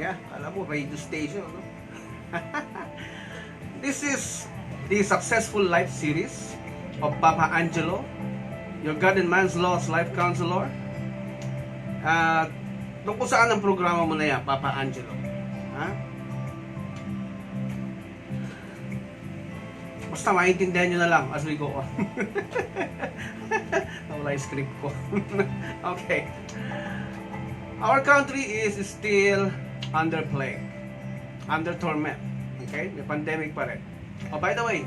Alam mo, radio station, no? This is the Successful Life series of Papa Angelo, your God and Man's Laws Life Counselor. Tungkol saan ang programa mo na yan, Papa Angelo? Basta maintindihan nyo na lang as we go on. Nawala yung script ko. Okay. Our country is still under plague, under torment. Okay? May pandemic pa rin. Oh, by the way,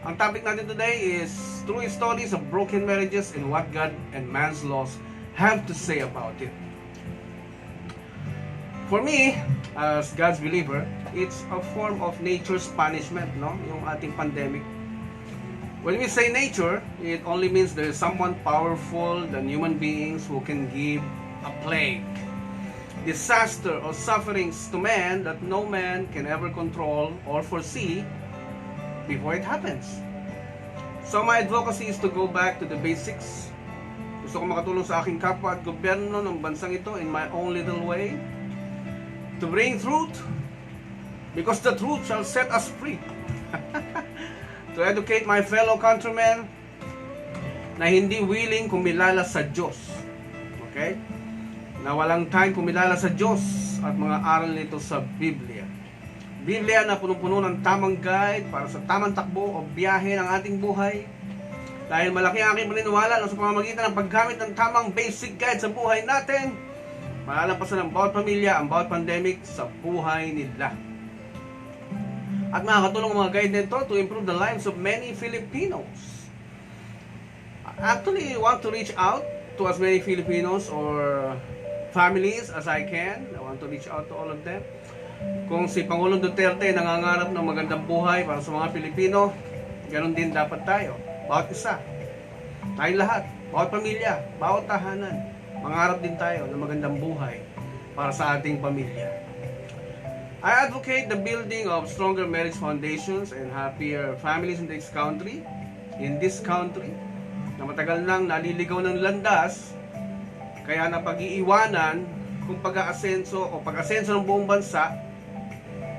ang topic natin today is true stories of broken marriages and what God and man's laws have to say about it. For me, as God's believer, it's a form of nature's punishment, no? Yung ating pandemic. When we say nature, it only means there is someone powerful than human beings who can give a plague, disaster or sufferings to man that no man can ever control or foresee before it happens. So my advocacy is to go back to the basics. Gusto ko makatulong sa aking kapwa at gobyerno ng bansang ito in my own little way, to bring truth, because the truth shall set us free. To educate my fellow countrymen na hindi willing kumilala sa Diyos. Okay? Na walang time kumilala sa Diyos at mga aral nito sa Biblia. Biblia na punong-puno ng tamang guide para sa tamang takbo o biyahe ng ating buhay. Dahil malaki ang aking paniniwala na sa pamamagitan ng paggamit ng tamang basic guide sa buhay natin, malalampasan ng bawat pamilya ang bawat pandemic sa buhay nila. At makakatulong ang mga guide nito to improve the lives of many Filipinos. I actually want to reach out to as many Filipinos or families as I can. I want to reach out to all of them. Kung si Pangulong Duterte nangangarap ng magandang buhay para sa mga Pilipino, ganoon din dapat tayo. Bawat isa. Tayong lahat. Bawat pamilya. Bawat tahanan. Mangarap din tayo ng magandang buhay para sa ating pamilya. I advocate the building of stronger marriage foundations and happier families in this country, na matagal nang naliligaw ng landas, kaya napag-iiwanan kung pag-aasenso o pag-asenso ng buong bansa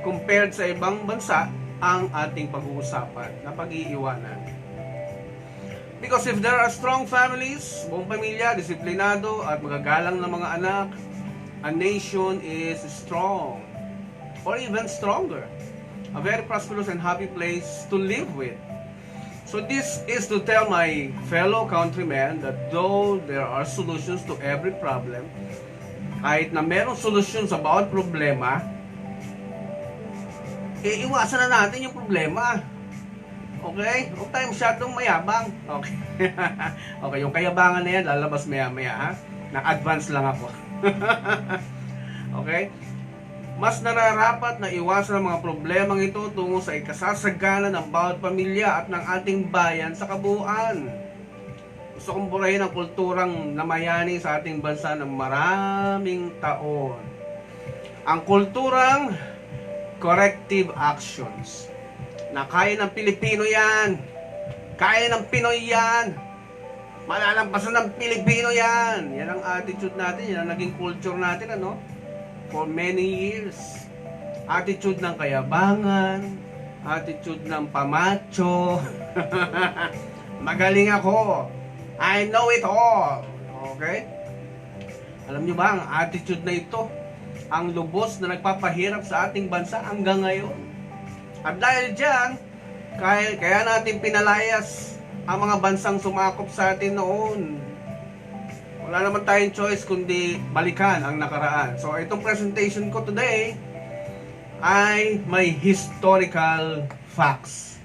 compared sa ibang bansa ang ating pag-uusapan, napag-iiwanan. Because if there are strong families, buong pamilya, disiplinado at magagalang na mga anak, a nation is strong or even stronger. A very prosperous and happy place to live with. So this is to tell my fellow countrymen that though there are solutions to every problem, kahit na merong solusyon sa bawat problema, iwasan na natin yung problema. Okay? Huwag tayo masyadong mayabang. Okay. Okay, yung kayabangan na yan, lalabas maya-maya, ha? Na-advance lang ako. Okay? Mas nararapat na iwasan ang mga problemang ito tungo sa ikasasagana ng bawat pamilya at ng ating bayan sa kabuuan. Gusto kong burahin ang kulturang namayani sa ating bansa ng maraming taon. Ang kulturang corrective actions. Na kaya ng Pilipino yan. Kaya ng Pinoy yan. Malalampasan ng Pilipino yan. Yan ang attitude natin. Yan ang naging culture natin, ano? For many years. Attitude ng kayabangan. Attitude ng pamacho. Magaling ako. I know it all. Okay? Alam nyo ba, ang attitude na ito, ang lubos na nagpapahirap sa ating bansa hanggang ngayon. At dahil dyan, kaya natin pinalayas ang mga bansang sumakop sa atin noon. Wala naman tayong choice kundi balikan ang nakaraan. So itong presentation ko today ay may historical facts.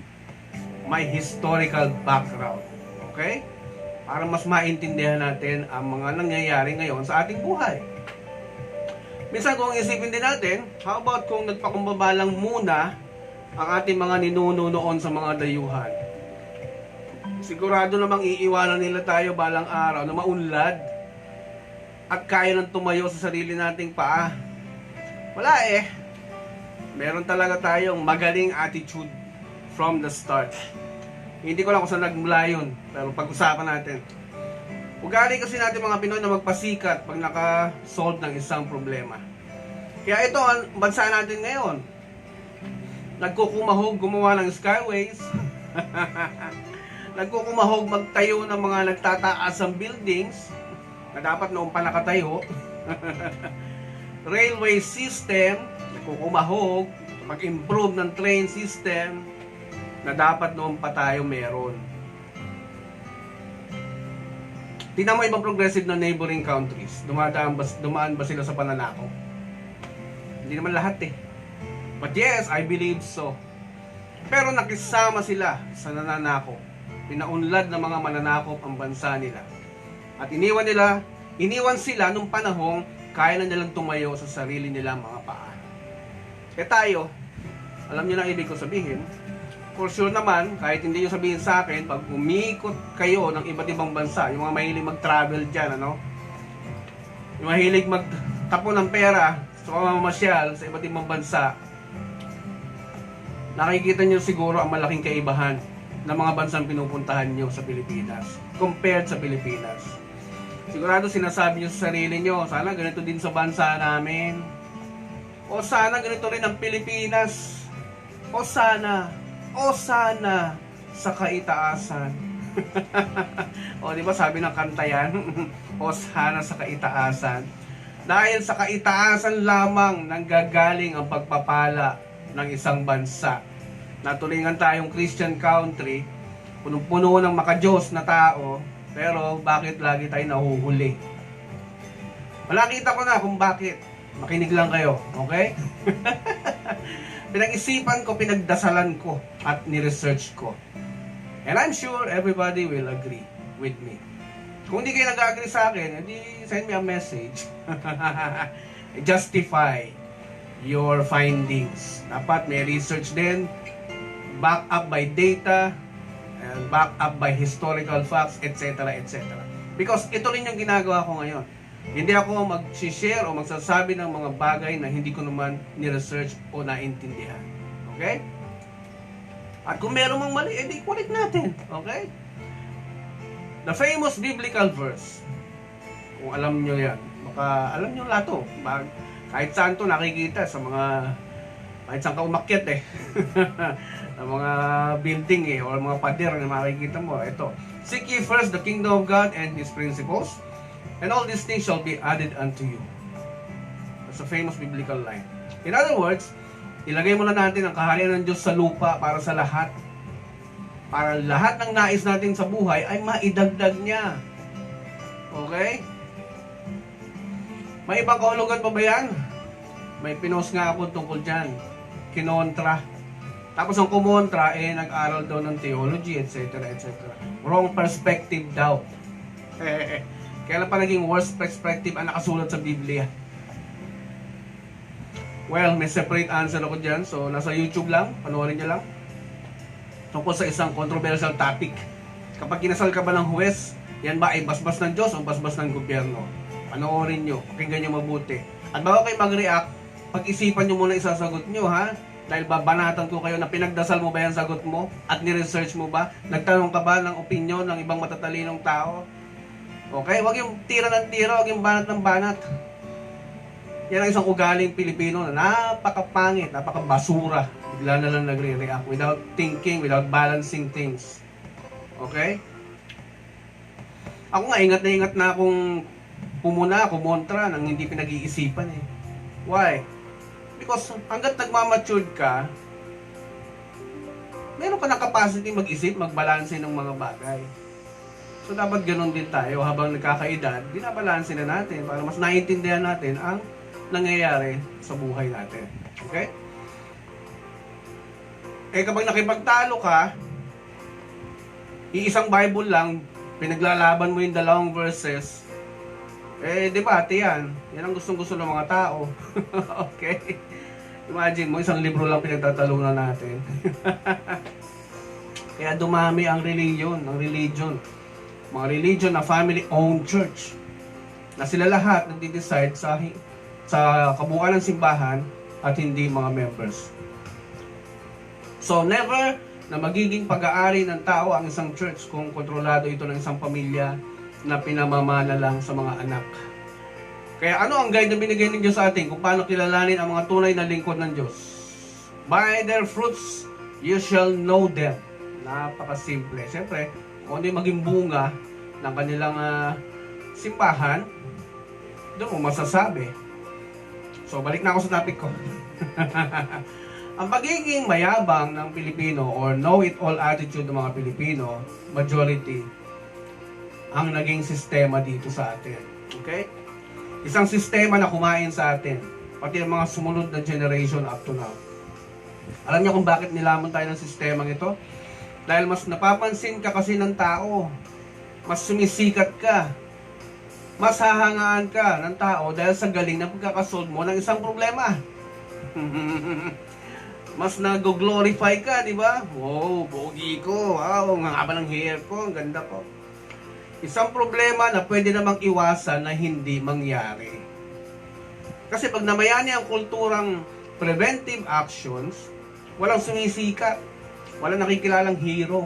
May historical background. Okay? Para mas maintindihan natin ang mga nangyayari ngayon sa ating buhay. Minsan kung isipin din natin, how about kung nagpakumbaba lang muna ang ating mga ninuno noon sa mga dayuhan. Sigurado namang iiwanan nila tayo balang araw na maunlad at kaya nang tumayo sa sarili nating paa. Wala eh. Meron talaga tayong magaling attitude from the start. Hindi ko lang kung saan nagmula yun, pero pag-usapan natin. Ugali kasi natin mga Pinoy na magpasikat pag naka-solve ng isang problema. Kaya ito ang bansa natin ngayon. Nagkukumahog gumawa ng skyways. Nagkukumahog magtayo ng mga nagtataasang buildings na dapat noong pa nakatayo. Railway system, nagkukumahog mag-improve ng train system na dapat noon pa tayo meron. Tingnan mo ibang progressive na neighboring countries. Dumaan ba sila sa pananakaw? Hindi naman lahat eh. But yes, I believe so. Pero nakisama sila sa nananakop. Pinaunlad ng mga mananakop ang bansa nila. At iniwan sila nung panahong kaya na nilang tumayo sa sarili nilang mga paa. Eh tayo, alam niyo lang ibig ko sabihin, for sure naman, kahit hindi nyo sabihin sa akin, pag umikot kayo ng iba't ibang bansa, yung mga mahilig mag-travel dyan, ano? Yung mahilig magtapon ng pera sa mamamasyal sa iba't ibang bansa, nakikita nyo siguro ang malaking kaibahan ng mga bansang pinupuntahan nyo sa Pilipinas compared sa Pilipinas. Sigurado sinasabi nyo sa sarili nyo, sana ganito din sa bansa namin. O sana ganito rin ang Pilipinas. O sana sa kaitaasan. O di ba sabi ng kanta yan? O sana sa kaitaasan. Dahil sa kaitaasan lamang nanggagaling ang pagpapala ng isang bansa. Natulingan tayong Christian country, punong-puno ng makadiyos na tao, pero bakit lagi tayo nahuhuli? Malakita ko na kung bakit. Makinig lang kayo, okay? Pinag-isipan ko, pinagdasalan ko, at ni-research ko. And I'm sure everybody will agree with me. Kung hindi kayo nag-agree sa akin, edi send me a message. Justify your findings. Dapat may research din, back up by data, and back up by historical facts, etc. etc. Because ito rin yung ginagawa ko ngayon. Hindi ako mag-share o magsasabi ng mga bagay na hindi ko naman ni-research o naintindihan. Okay? At kung meron mang mali, edi correct natin. Okay? The famous biblical verse. Kung alam nyo yan. Baka alam nyo lahat to. Kahit saan to nakikita sa mga kahit saan ka umakyat eh. Sa mga building eh. O mga pader na makikita mo. Ito. Seek ye first the kingdom of God and His principles, and all these things shall be added unto you. That's a famous biblical line. In other words, ilagay muna natin ang kaharian ng Diyos sa lupa para sa lahat. Para lahat ng nais natin sa buhay ay maidagdag niya. Okay? May ibang kahulugan pa ba yan? May pinost nga ako tungkol dyan. Kinontra. Tapos ang kumontra, nag-aral daw ng theology, etc. etc. Wrong perspective daw. Kailan pa naging worst perspective ang nakasulat sa Biblia? Well, may separate answer ako dyan. So, nasa YouTube lang. Panoorin nyo lang. Tungkol sa isang controversial topic. Kapag kinasal ka ba ng huwes, yan ba ay basbas ng Diyos o basbas ng gobyerno? Panoorin nyo. Pakinggan nyo mabuti. At bago kayo mag-react, pag-isipan nyo muna isasagot nyo, ha? Dahil babanatan ko kayo na pinagdasal mo ba yung sagot mo? At ni-research mo ba? Nagtanong ka ba ng opinion ng ibang matatalinong tao? Okay, wag yung tira ng tira, wag yung banat ng banat. Yan ang isang ugaling Pilipino na napakapangit, napakabasura. Bigla na lang nagre-react without thinking, without balancing things. Okay? Ako nga, ingat na akong kumontra ng hindi pinag-iisipan eh. Why? Because hanggat nagmamatured ka, meron ka ng capacity mag-isip, magbalanse ng mga bagay. So dapat ganun din tayo habang nagkakaedad, binabalansin na natin para mas naiintindihan natin ang nangyayari sa buhay natin. Okay? Eh kapag nakipagtalo ka, iisang Bible lang, pinaglalaban mo yung dalawang verses, debate yan. Yan ang gustong-gusto ng mga tao. Okay? Imagine mo, isang libro lang pinagtatalunan natin. Kaya dumami ang religion. Mga religion na family-owned church. Na sila lahat nagde-decide sa kabuuan ng simbahan at hindi mga members. So never na magiging pag-aari ng tao ang isang church kung kontrolado ito ng isang pamilya na pinamamana lang sa mga anak. Kaya ano ang guide na binigay ng Diyos sa atin kung paano kilalanin ang mga tunay na lingkod ng Diyos? By their fruits, you shall know them. Napakasimple. Siyempre, kung ano yung maging bunga ng kanilang simbahan, doon mo masasabi. So, balik na ako sa topic ko. Ang pagiging mayabang ng Pilipino or know-it-all attitude ng mga Pilipino, majority, ang naging sistema dito sa atin. Okay? Isang sistema na kumain sa atin, pati ang mga sumunod na generation up to now. Alam niyo kung bakit nilamon tayo ng sistemang ito? Dahil mas napapansin ka kasi ng tao, mas sumisikat ka, mas hahangaan ka ng tao dahil sa galing na pagkakasolve mo ng isang problema. Mas nag-glorify ka, di ba? Wow, bogi ko. Wow, ang haba ng hair ko, ang ganda ko. Isang problema na pwede namang iwasan na hindi mangyari. Kasi pag namayani ang kulturang preventive actions, walang sumisikat, walang nakikilalang hero,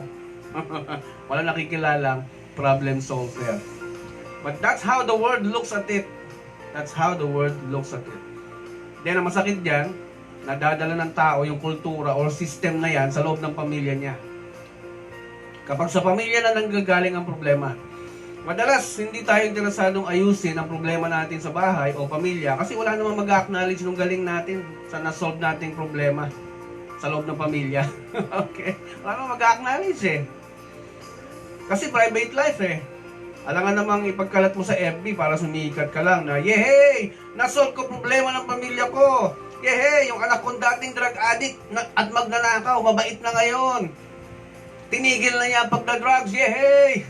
walang nakikilalang problem solver. But that's how the world looks at it. That's how the world looks at it. Then ang masakit dyan, nadadala ng tao yung kultura or system na yan sa loob ng pamilya niya. Kapag sa pamilya na nanggagaling ang problema, madalas hindi tayo interesadong ayusin ang problema natin sa bahay o pamilya kasi wala namang mag-acknowledge ng galing natin sa na-solve nating problema sa loob ng pamilya. Okay? Wala namang mag-acknowledge eh. Kasi private life eh. Alangan namang ipagkalat mo sa FB para sumikat ka lang na, yehey! Na-solve ko problema ng pamilya ko! Yehey! Yung anak kong dating drug addict at magnanakaw, mabait na ngayon! Tinigil na niya ang pagda-drugs, yehey!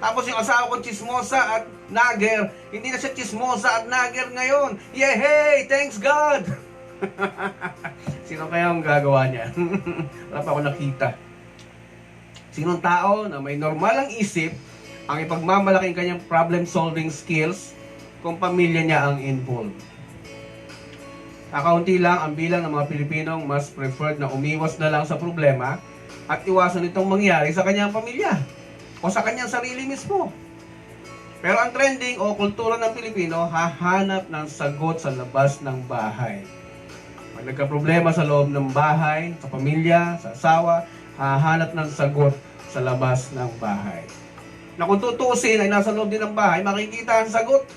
Tapos yung asawa ko chismosa at nagger, hindi na siya chismosa at nagger ngayon. Yehey! Thanks God! Sino kaya ang gagawa niya? Wala pa ako nakita. Sinong tao na may normal ang isip ang ipagmamalaki ang kanyang problem-solving skills kung pamilya niya ang involved. Kakaunti lang ang bilang ng mga Pilipinong mas preferred na umiwas na lang sa problema at iwasan itong mangyari sa kanyang pamilya o sa kanyang sarili mismo. Pero ang trending o kultura ng Pilipino, hahanap ng sagot sa labas ng bahay. Pag nagka-problema sa loob ng bahay, sa pamilya, sa asawa, hahanap ng sagot sa labas ng bahay. Na kung tutusin ay nasa loob din ng bahay, makikita ang sagot.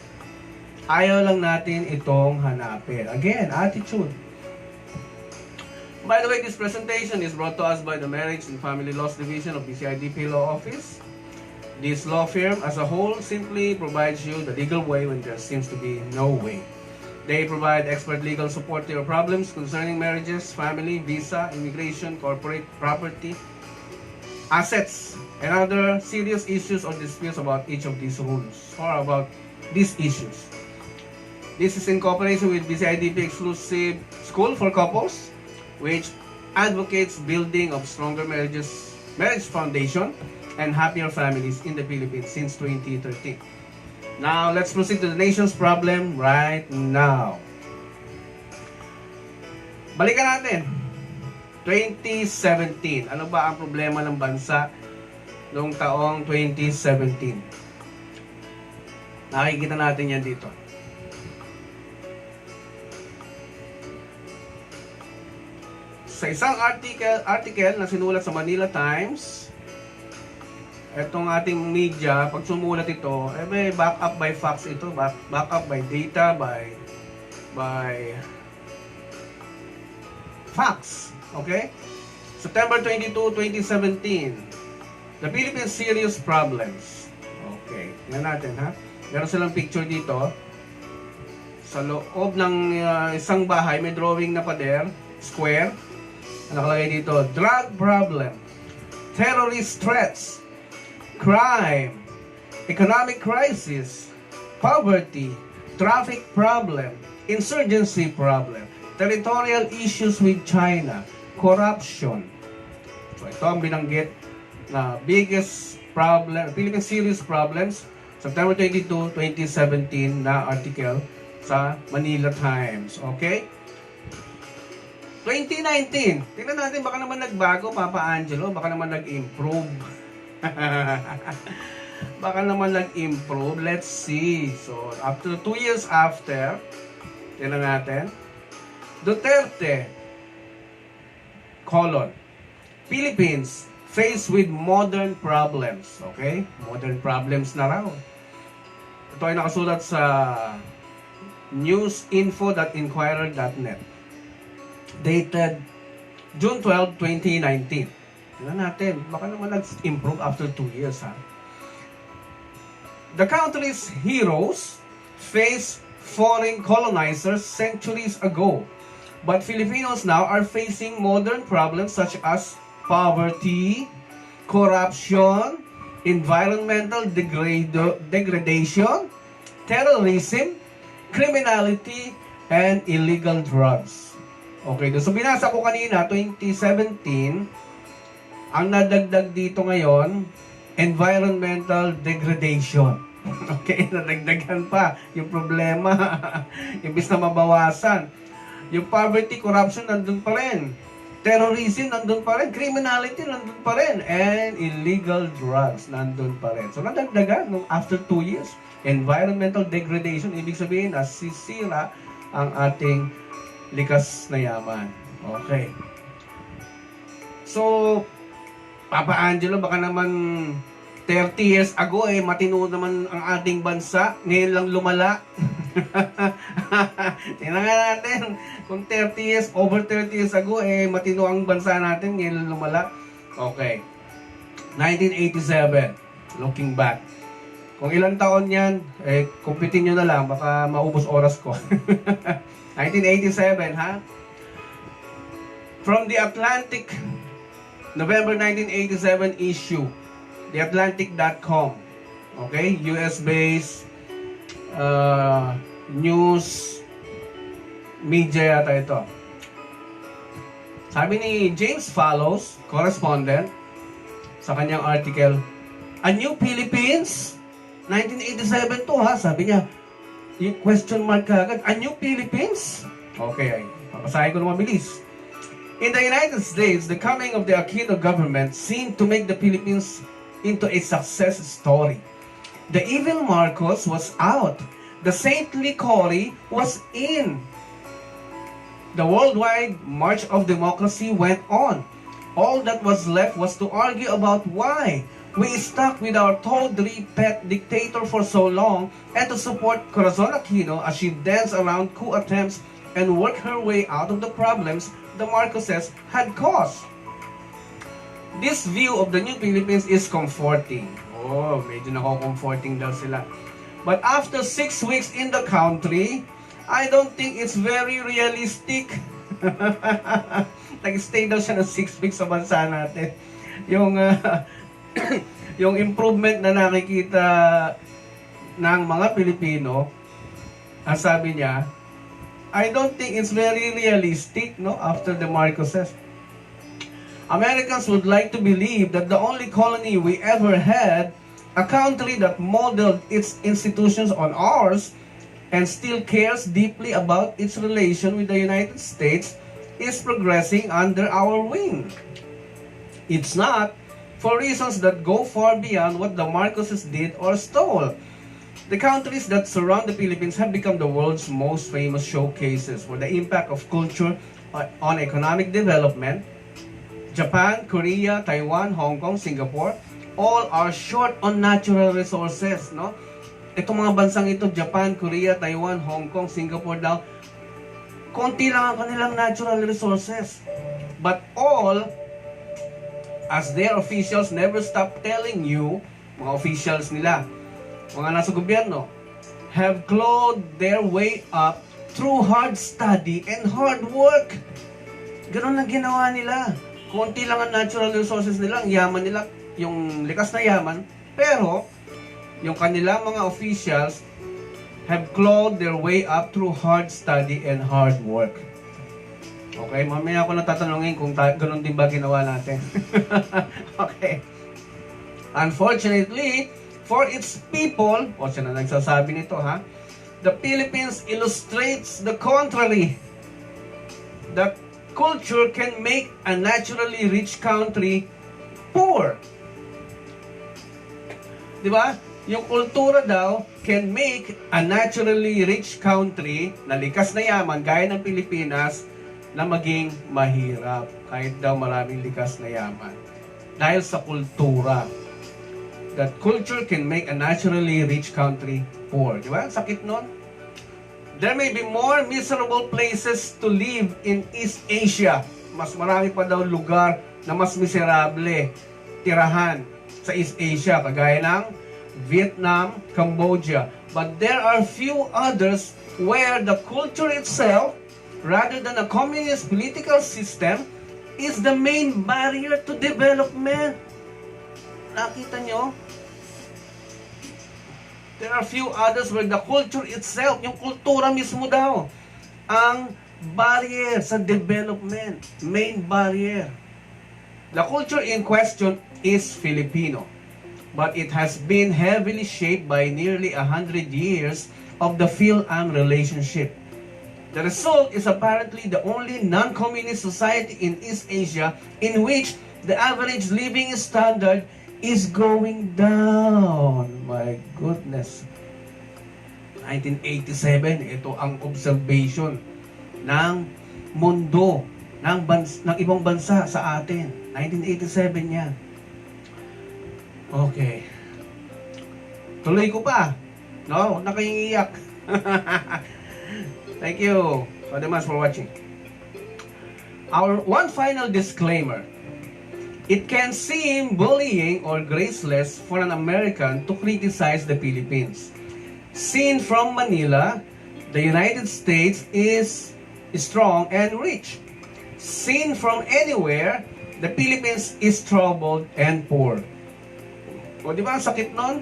Ayaw lang natin itong hanapin. Again, attitude. By the way, this presentation is brought to us by the Marriage and Family Laws Division of BCIDP Law Office. This law firm as a whole simply provides you the legal way when there seems to be no way. They provide expert legal support to your problems concerning marriages, family, visa, immigration, corporate property, assets, and other serious issues or disputes about each of these rules or about these issues. This is in cooperation with BCIDP Exclusive School for Couples, which advocates building of stronger marriage foundation and happier families in the Philippines since 2013. Now, let's proceed to the nation's problem right now. Balikan natin. 2017. Ano ba ang problema ng bansa noong taong 2017? Nakikita natin yan dito. Sa isang article na sinulat sa Manila Times, etong ating media, pag sumulat ito, may back up by facts ito, back up by data, by facts. Okay? September 22, 2017. The Philippines Serious Problems. Okay. Tingnan natin, ha? Meron silang picture dito. Sa loob ng isang bahay, may drawing na pader, square. Nakalagay dito, drug problem, terrorist threats, crime, economic crisis, poverty, traffic problem, insurgency problem, territorial issues with China, corruption. So ito ang binanggit na biggest problem, Philippine Serious Problems, September 22, 2017 na article sa Manila Times. Okay? 2019, tingnan natin baka naman nagbago, Papa Angelo, baka naman nag-improve. Baka naman nag-improve. Let's see. So, after 2 years after, tingnan natin. Duterte, Philippines faced with modern problems. Okay? Modern problems na raw. Ito ay nakasulat sa newsinfo.inquirer.net. Dated June 12, 2019. Tingnan natin. Baka naman nag-improve after 2 years, ha? The country's heroes faced foreign colonizers centuries ago. But Filipinos now are facing modern problems such as poverty, corruption, environmental degradation, terrorism, criminality, and illegal drugs. Okay, so binasa ko kanina, 2017, ang nadagdag dito ngayon, environmental degradation. Okay, nadagdagan pa yung problema. Imbis na mabawasan. Yung poverty, corruption, nandun pa rin. Terrorism, nandun pa rin. Criminality, nandun pa rin. And illegal drugs, nandun pa rin. So, nadagdagan after 2 years. Environmental degradation, ibig sabihin, nasisira ang ating likas na yaman. Okay. So, Papa Angelo, baka naman 30 years ago, matino naman ang ating bansa. Ngayon lang lumala. Tingnan nga natin, kung 30 years, over 30 years ago, matino ang bansa natin. Ngayon lang lumala. Okay. 1987. Looking back. Kung ilang taon yan, kumpitin nyo na lang. Baka maubos oras ko. 1987, ha? From the Atlantic, November 1987 issue. TheAtlantic.com. Okay? US-based news media yata ito. Sabi ni James Fallows, correspondent, sa kanyang article, A New Philippines? 1987 to, ha? Sabi niya, yung question mark kagad, A New Philippines? Okay, papasahin ko na mabilis. In the United States, the coming of the Aquino government seemed to make the Philippines into a success story. The evil Marcos was out. The saintly Cory was in. The worldwide march of democracy went on. All that was left was to argue about why we stuck with our tawdry pet dictator for so long and to support Corazon Aquino as she danced around coup attempts and worked her way out of the problems the Marcoses had caused. This view of the new Philippines is comforting. Oh, medyo nako-comforting daw sila. But after 6 weeks in the country, I don't think it's very realistic. Nag-stay daw siya ng 6 weeks sa bansa natin. Yung, yung improvement na nakikita ng mga Pilipino, ang sabi niya, I don't think it's very realistic, no, after the Marcoses. Americans would like to believe that the only colony we ever had, a country that modeled its institutions on ours and still cares deeply about its relation with the United States, is progressing under our wing. It's not, for reasons that go far beyond what the Marcoses did or stole. The countries that surround the Philippines have become the world's most famous showcases for the impact of culture on economic development. Japan, Korea, Taiwan, Hong Kong, Singapore, all are short on natural resources, no? Itong mga bansang ito, Japan, Korea, Taiwan, Hong Kong, Singapore daw, konti lang ang kanilang natural resources. But all, as their officials never stop telling you, mga officials nila, mga nasa gobyerno, have clawed their way up through hard study and hard work. Ganun ang ginawa nila. Konti lang ang natural resources nila, ang yaman nila, yung likas na yaman, pero yung kanilang mga officials have clawed their way up through hard study and hard work. Okay, mamaya ako na tatanungin kung ganun din ba ginawa natin. Okay. Unfortunately, for its people, o siya na nagsasabi nito, ha? The Philippines illustrates the contrary. That culture can make a naturally rich country poor. Di ba? Yung kultura daw can make a naturally rich country na likas na yaman, gaya ng Pilipinas, na maging mahirap. Kahit daw maraming likas na yaman. Dahil sa kultura. That culture can make a naturally rich country poor. Di ba? Sakit nun. There may be more miserable places to live in East Asia. Mas marami pa daw lugar na mas miserable tirahan sa East Asia, kagaya ng Vietnam, Cambodia. But there are few others where the culture itself, rather than a communist political system, is the main barrier to development. Nakita nyo? There are few others where the culture itself, yung kultura mismo daw, ang barrier sa development, main barrier. The culture in question is Filipino, but it has been heavily shaped by nearly 100 years of the Phil-Am relationship. The result is apparently the only non-communist society in East Asia in which the average living standard is going down. My goodness. 1987, ito ang observation ng mundo, ng ibang bansa sa atin. 1987 yan. Okay. Tuloy ko pa. No, huwag na kayong iiyak. Thank you so much for watching. Our one final disclaimer. It can seem bullying or graceless for an American to criticize the Philippines. Seen from Manila, the United States is strong and rich. Seen from anywhere, the Philippines is troubled and poor. O di ba ang sakit nun?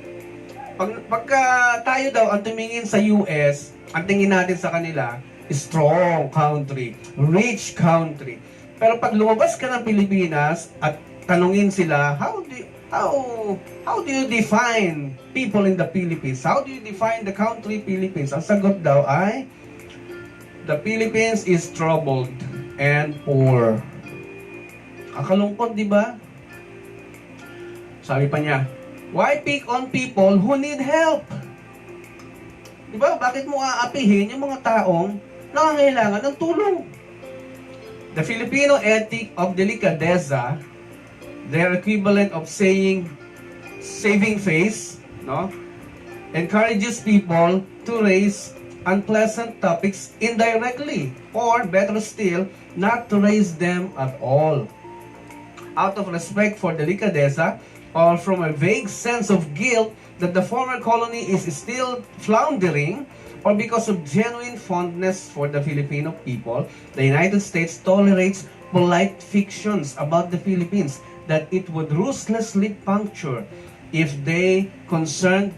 Pagka tayo daw ang tumingin sa US, ang tingin natin sa kanila, strong country, rich country. Pero pag lumabas ka ng Pilipinas at tanungin sila, how do you define people in the Philippines? How do you define the country Philippines? Ang sagot daw ay, the Philippines is troubled and poor. Ang kalungkot, di ba? Sabi pa niya, why pick on people who need help? Di ba? Bakit mo aapihin yung mga taong nangangailangan ng tulong? The Filipino ethic of delicadeza, their equivalent of saying saving face, no, encourages people to raise unpleasant topics indirectly, or better still, not to raise them at all. Out of respect for delicadeza, or from a vague sense of guilt that the former colony is still floundering, or because of genuine fondness for the Filipino people, the United States tolerates polite fictions about the Philippines that it would ruthlessly puncture if they concerned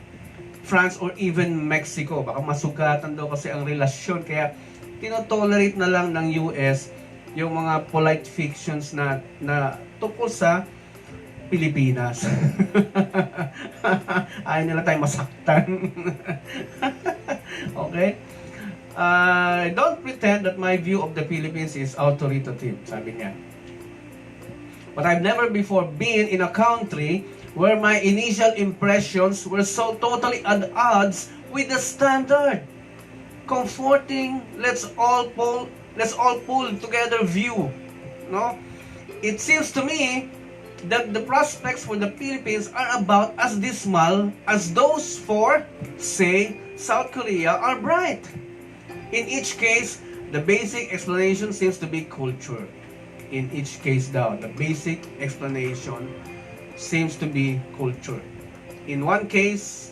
France or even Mexico. Baka masugatan daw kasi ang relasyon, kaya tinotolerate na lang ng US yung mga polite fictions na tungkol sa Pilipinas. Ayaw nila tayo masaktan. Okay? Don't pretend that my view of the Philippines is authoritative, sabi niya. But I've never before been in a country where my initial impressions were so totally at odds with the standard, comforting, let's all pull together view. No? It seems to me that the prospects for the Philippines are about as dismal as those for, say, South Korea are bright. In each case, the basic explanation seems to be culture. In each case daw, the basic explanation seems to be culture. In the one case,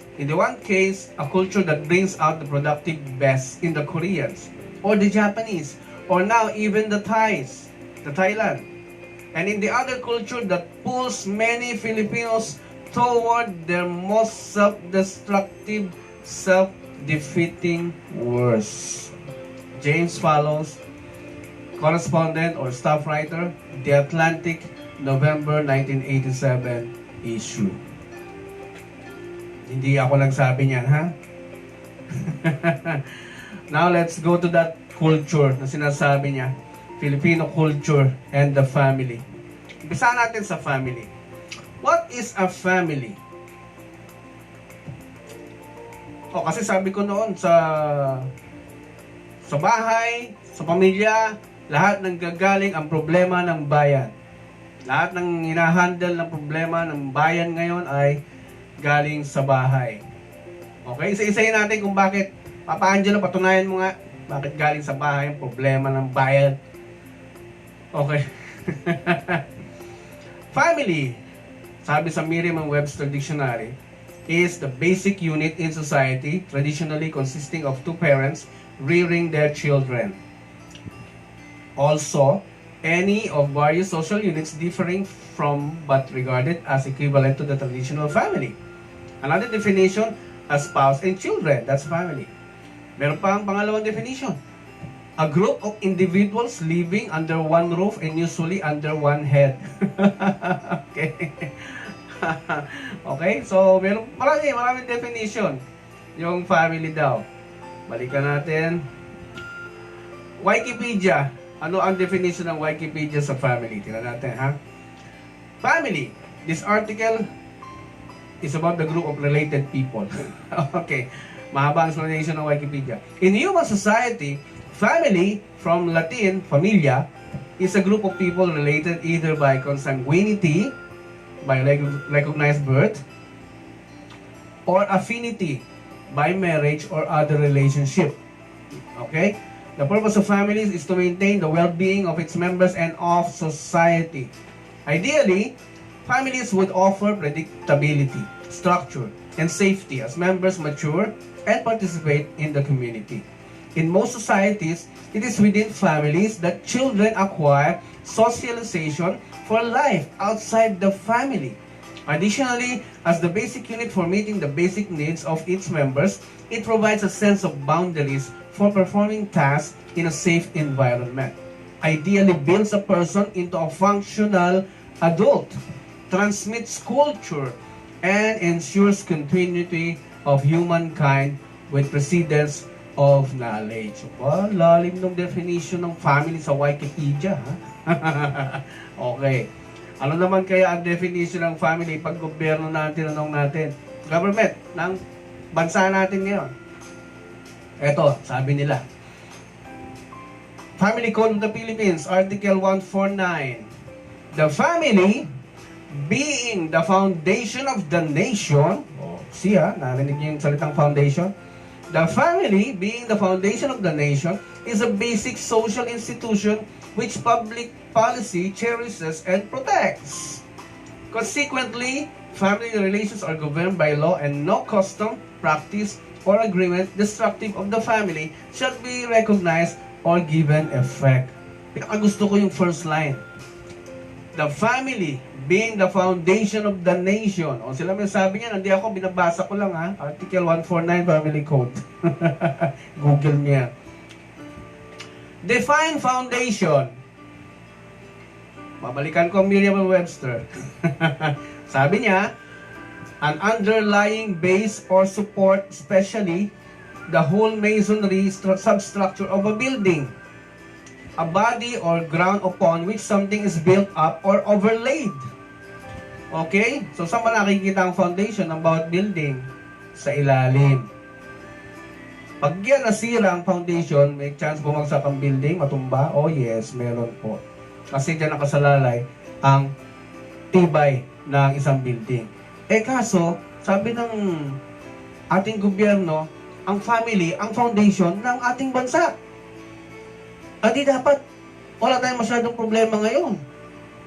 a culture that brings out the productive best in the Koreans, or the Japanese, or now even the Thais, the Thailand. And in the other culture that pulls many Filipinos toward their most self-destructive, self-defeating worst. James Fallows, correspondent or staff writer, The Atlantic, November 1987 issue. Hindi ako nagsabi niyan, ha? Now let's go to that culture na sinasabi niya. Filipino culture and the family. Umpisa natin sa family. What is a family? O kasi sabi ko noon sa bahay, sa pamilya, lahat ng gagaling ang problema ng bayan. Lahat ng hinahandle ng problema ng bayan ngayon ay galing sa bahay. Okay, isa-isahin natin kung bakit. Papa Angelo, patunayan mo nga bakit galing sa bahay ang problema ng bayan. Okay. Family, sabi sa Merriam-Webster Dictionary, is the basic unit in society, traditionally consisting of two parents rearing their children. Also, any of various social units differing from but regarded as equivalent to the traditional family. Another definition, a spouse and children, that's family. Meron pa ang pangalawang definition, a group of individuals living under one roof and usually under one head. Okay. Okay, so meron maraming definition yung family daw. Balikan natin. Wikipedia. Ano ang definition ng Wikipedia sa family? Tingnan natin, ha? Family. This article is about the group of related people. Okay. Mahaba ang explanation ng Wikipedia. In human society, family, from Latin, familia, is a group of people related either by consanguinity, by recognized birth, or affinity, by marriage or other relationship. Okay? The purpose of families is to maintain the well-being of its members and of society. Ideally, families would offer predictability, structure, and safety as members mature and participate in the community. In most societies, it is within families that children acquire socialization for life outside the family. Additionally, as the basic unit for meeting the basic needs of its members, it provides a sense of boundaries for performing tasks in a safe environment. Ideally builds a person into a functional adult, transmits culture, and ensures continuity of humankind with precedence of knowledge. Wow, lalim ng definition ng family sa Wikipedia, ha? Okay. Ano naman kaya ang definition ng family pag gobyerno natin, tinanong natin? Government ng bansa natin ngayon. Eto, sabi nila. Family Code of the Philippines, Article 149. The family being the foundation of the nation. Siya, narinig niyo yung salitang foundation? The family, being the foundation of the nation, is a basic social institution which public policy cherishes and protects. Consequently, family relations are governed by law and no custom, practice, or agreement destructive of the family shall be recognized or given effect. Pinakagusto ko yung first line. The family being the foundation of the nation. O sila may sabi niya, hindi ako, binabasa ko lang, ha. Article 149 Family Code. Google niya. Define foundation. Babalikan ko ang Merriam-Webster. Sabi niya, an underlying base or support, especially the whole masonry substructure of a building. A body or ground upon which something is built up or overlaid. Okay? So, saan ba nakikita ang foundation ng bawat building? Sa ilalim. Pag yan nasira ang foundation, may chance bumagsak ang building, matumba? Oh yes, meron po. Kasi dyan nakasalalay ang tibay ng isang building. Eh kaso, sabi ng ating gobyerno, ang family, ang foundation ng ating bansa. At di dapat, wala tayong masyadong problema ngayon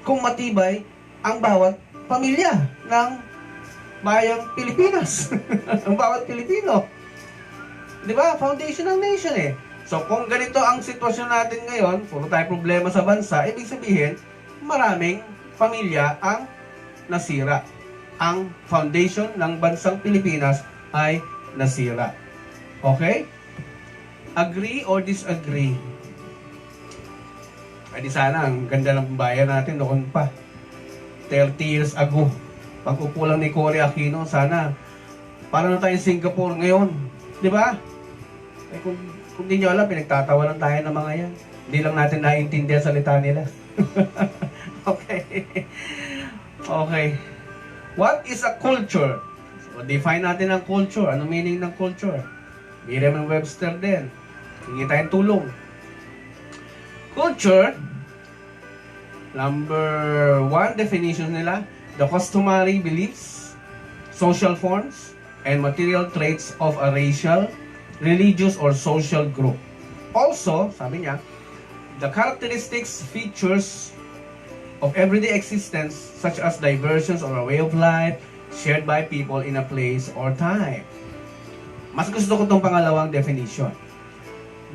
kung matibay ang bawat pamilya ng bayang Pilipinas. Ang bawat Pilipino. Di ba? Foundation ng nation eh. So kung ganito ang sitwasyon natin ngayon, puro tayo problema sa bansa, ibig sabihin, maraming pamilya ang nasira. Ang foundation ng bansang Pilipinas ay nasira. Okay? Agree or disagree? Ay di sana, ang ganda ng bayan natin noon pa. 30 years ago. Pag upo lang ni Cory Aquino, sana, para na tayong Singapore ngayon. Di ba? Eh, kung di nyo alam, pinagtatawa lang tayo ng mga yan. Hindi lang natin naiintindihan salita nila. Okay. Okay. What is a culture? O, define natin ang culture. Ano meaning ng culture? Merriam-Webster din. Hingi tayong tulong. Culture, number 1 definition nila, the customary beliefs, social forms, and material traits of a racial, religious, or social group. Also, sabi niya, the characteristics, features of everyday existence, such as diversions or a way of life, shared by people in a place or time. Mas gusto ko itong pangalawang definition.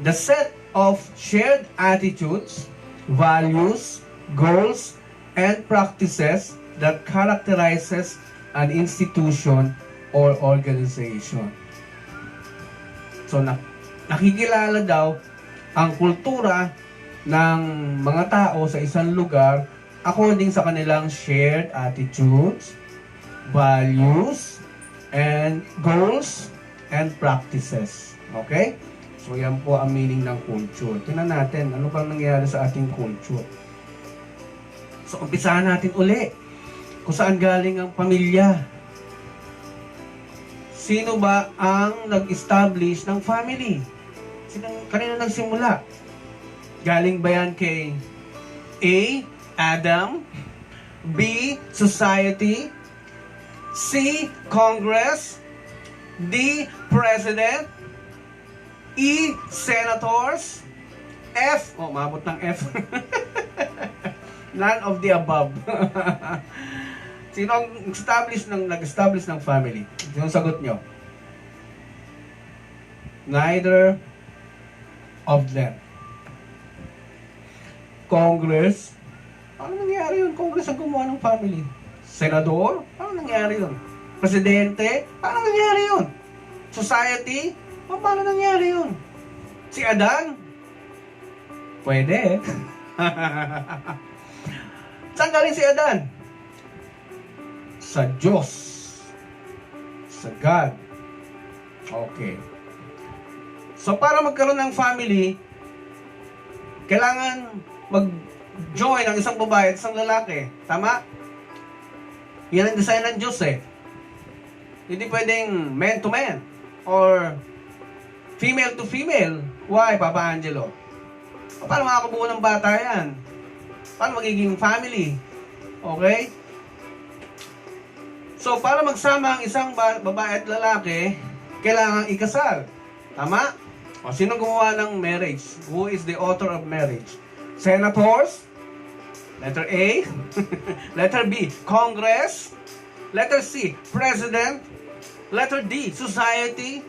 The set of shared attitudes, values, goals, and practices that characterizes an institution or organization. So, nakikilala daw ang kultura ng mga tao sa isang lugar according sa kanilang shared attitudes, values, and goals, and practices. Okay? So, yan po ang meaning ng culture. Tingnan natin, ano bang nangyayari sa ating culture? So, umpisahan natin uli. Kung saan galing ang pamilya? Sino ba ang nag-establish ng family? Kanino nagsimula? Galing ba yan kay A. Adam, B. Society, C. Congress, D. President, E. Senators, F. Maabot ng F. None of the above. Sino ang nag-establish ng family? Sino ang sagot nyo? Neither of them. Congress? Ano nangyari yun? Congress ang gumawa ng family. Senador? Ano nangyari yun? Presidente? Paano nangyari yun? Society? Paano nangyari yun? Si Adan? Pwede. Saan galing si Adan? Sa Diyos. Sa God. Okay. So, para magkaroon ng family, kailangan mag-join ang isang babae at isang lalaki. Tama? Yan ang design ng Diyos eh. Hindi pwedeng man to man or female to female. Why, Papa Angelo? Paano makakabuo ng bata yan? Paano magiging family? Okay? So, para magsama ang isang babae at lalaki, kailangan ikasal. Tama? O, sino gumawa ng marriage? Who is the author of marriage? Senators? Letter A. Letter B, Congress. Letter C, President. Letter D, Society.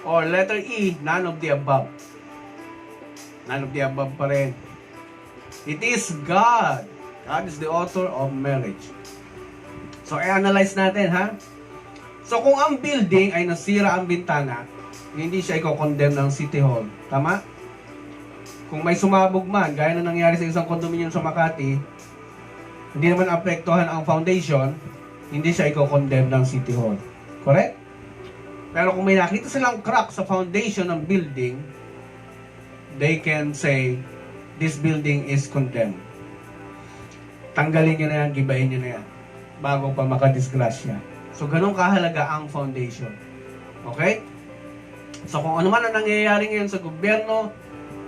Or letter E, none of the above. None of the above pa rin. It is God. God is the author of marriage. So, i-analyze natin, ha? So, kung ang building ay nasira ang bintana, hindi siya i-condemn ng City Hall. Tama? Kung may sumabog man, gaya na nangyari sa isang condominium sa Makati, hindi naman apektuhan ang foundation, hindi siya i-condemn ng City Hall. Correct? Pero kung may nakita silang crack sa foundation ng building, they can say, this building is condemned. Tanggalin nyo na yan, gibayin nyo na yan, bago pa makadisgrasya. So, ganun kahalaga ang foundation. Okay? So, kung ano man ang nangyayari ngayon sa gobyerno,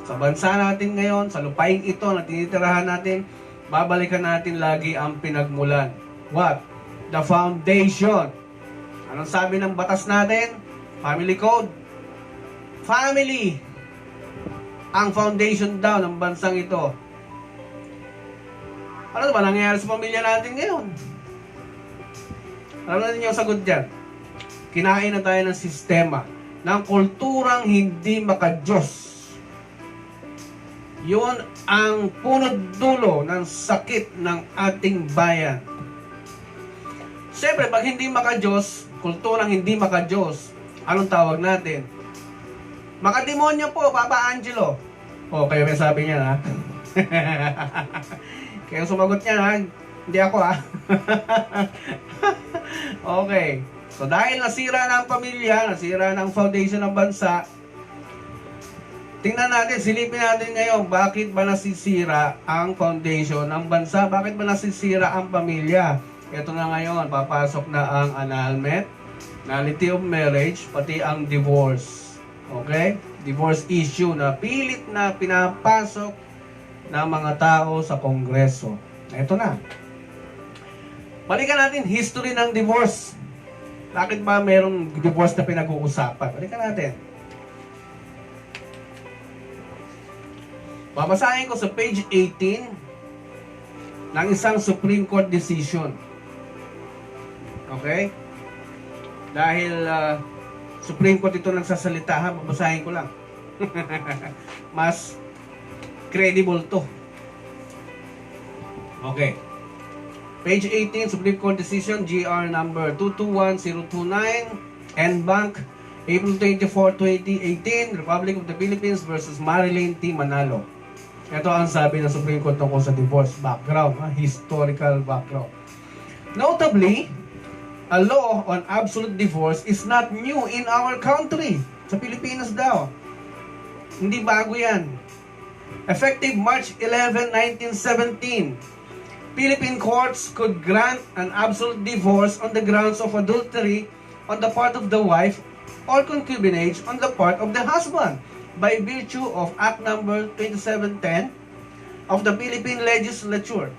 sa bansa natin ngayon, sa lupain ito na tinitirahan natin, babalikan natin lagi ang pinagmulan. What? The foundation. Anong sabi ng batas natin? Family Code. Family. Ang foundation daw ng bansang ito. Ano ba nangyayari sa pamilya natin ngayon? Alam natin yung sagot dyan. Kinain na tayo ng sistema ng kulturang hindi makadiyos. Yun ang punot dulo ng sakit ng ating bayan. Siyempre, pag hindi makadiyos, kulturang hindi makadiyos, anong tawag natin? Makademonyo po, Papa Angelo. O, kayo may sabi niya, ha? Kaya sumagot niya, ha? Hindi ako, ha? Okay. So, dahil nasira na ang pamilya, nasira na ang foundation ng bansa, tingnan natin, silipin natin ngayon, bakit ba nasisira ang foundation ng bansa? Bakit ba nasisira ang pamilya? Ito na ngayon, papasok na ang annulment, nullity of marriage, pati ang divorce. Okay? Divorce issue na pilit na pinapasok ng mga tao sa Kongreso. Ito na. Balikan natin history ng divorce. Bakit ba merong divorce na pinag-uusapan? Balikan natin. Babasahin ko sa page 18 ng isang Supreme Court decision. Okay? Dahil Supreme Court ito nagsasalita, ha? Babasahin ko lang. Mas credible to. Okay. Page 18, Supreme Court Decision, GR number 221029, NBank, April 24, 2018, Republic of the Philippines versus Marilyn T. Manalo. Ito ang sabi ng Supreme Court tungkol sa divorce. Background, historical background. Notably, a law on absolute divorce is not new in our country. Sa Pilipinas daw. Hindi bago yan. Effective March 11, 1917, Philippine courts could grant an absolute divorce on the grounds of adultery on the part of the wife or concubinage on the part of the husband by virtue of Act number 2710 of the Philippine Legislature.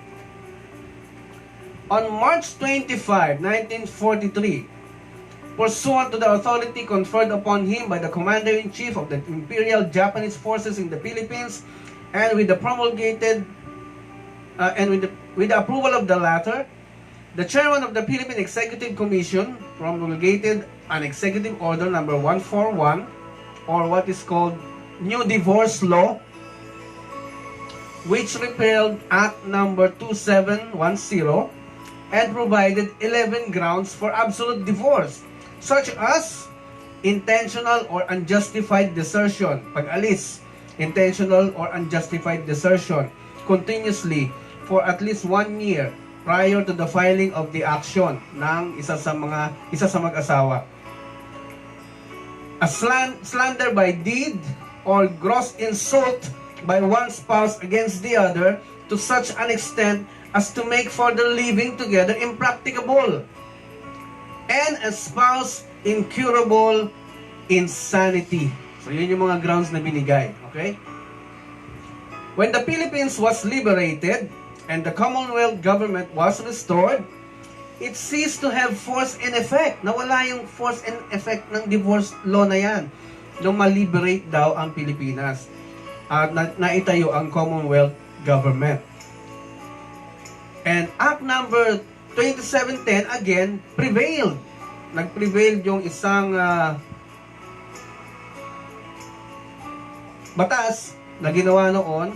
On March 25, 1943, pursuant to the authority conferred upon him by the Commander-in-Chief of the Imperial Japanese Forces in the Philippines, and with the with the approval of the latter, the chairman of the Philippine Executive Commission promulgated an Executive Order number 141, or what is called New Divorce Law, which repealed Act number 2710 and provided 11 grounds for absolute divorce, such as intentional or unjustified desertion, pag-alis, intentional or unjustified desertion, continuously for at least 1 year prior to the filing of the action ng isa sa mag-asawa. A slander by deed or gross insult by one spouse against the other to such an extent as to make further living together impracticable, and espouse incurable insanity. So yun yung mga grounds na binigay. Okay? When the Philippines was liberated and the Commonwealth government was restored, it ceased to have force and effect. Nawala yung force and effect ng divorce law na yan nung ma-liberate daw ang Pilipinas at naitayo ang Commonwealth government. And Act number 2710 again prevailed. Nag-prevail yung isang batas na ginawa noon.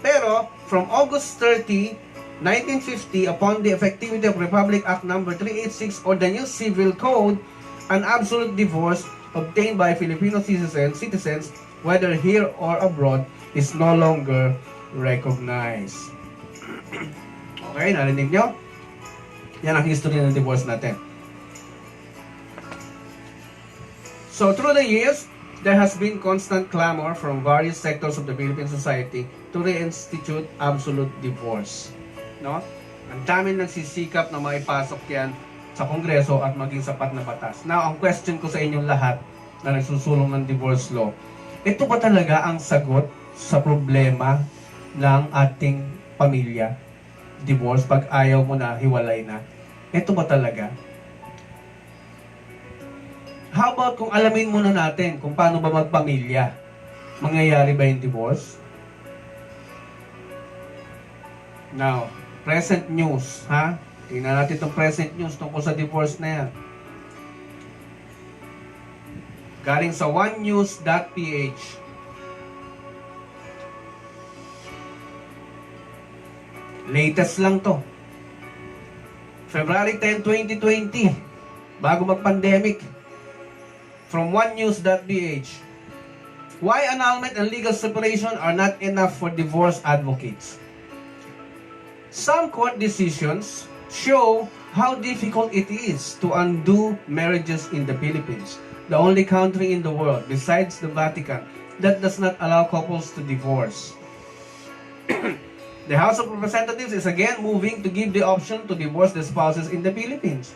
Pero from August 30, 1950, upon the effectivity of Republic Act number 386 or the new Civil Code, an absolute divorce obtained by Filipino citizens, whether here or abroad, is no longer recognized. Okay, narinig nyo? Yan ang history ng divorce natin. So, through the years, there has been constant clamor from various sectors of the Philippine society to reinstitute absolute divorce. No? Ang dami nagsisikap na maipasok yan sa Kongreso at maging sapat na batas. Now, ang question ko sa inyong lahat na nagsusulong ng divorce law, ito ba talaga ang sagot sa problema ng ating pamilya? Divorce, pag ayaw mo na, hiwalay na. Ito ba talaga? How about kung alamin muna natin kung paano ba magpamilya? Mangyayari ba yung divorce? Now, present news, ha? Tingnan natin itong present news tungkol sa divorce na yan. Galing sa onenews.ph. Latest lang to. February 10, 2020. Bago mag-pandemic. From onenews.ph. Why annulment and legal separation are not enough for divorce advocates. Some court decisions show how difficult it is to undo marriages in the Philippines, the only country in the world besides the Vatican that does not allow couples to divorce. The House of Representatives is again moving to give the option to divorce the spouses in the Philippines.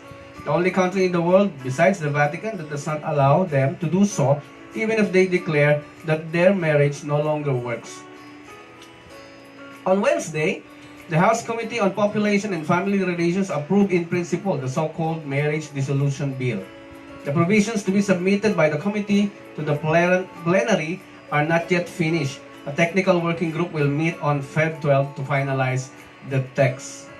The only country in the world besides the Vatican that does not allow them to do so, even if they declare that their marriage no longer works. On Wednesday, the House Committee on Population and Family Relations approved in principle the so-called Marriage Dissolution Bill. The provisions to be submitted by the committee to the plenary are not yet finished. A technical working group will meet on Feb 12 to finalize the text.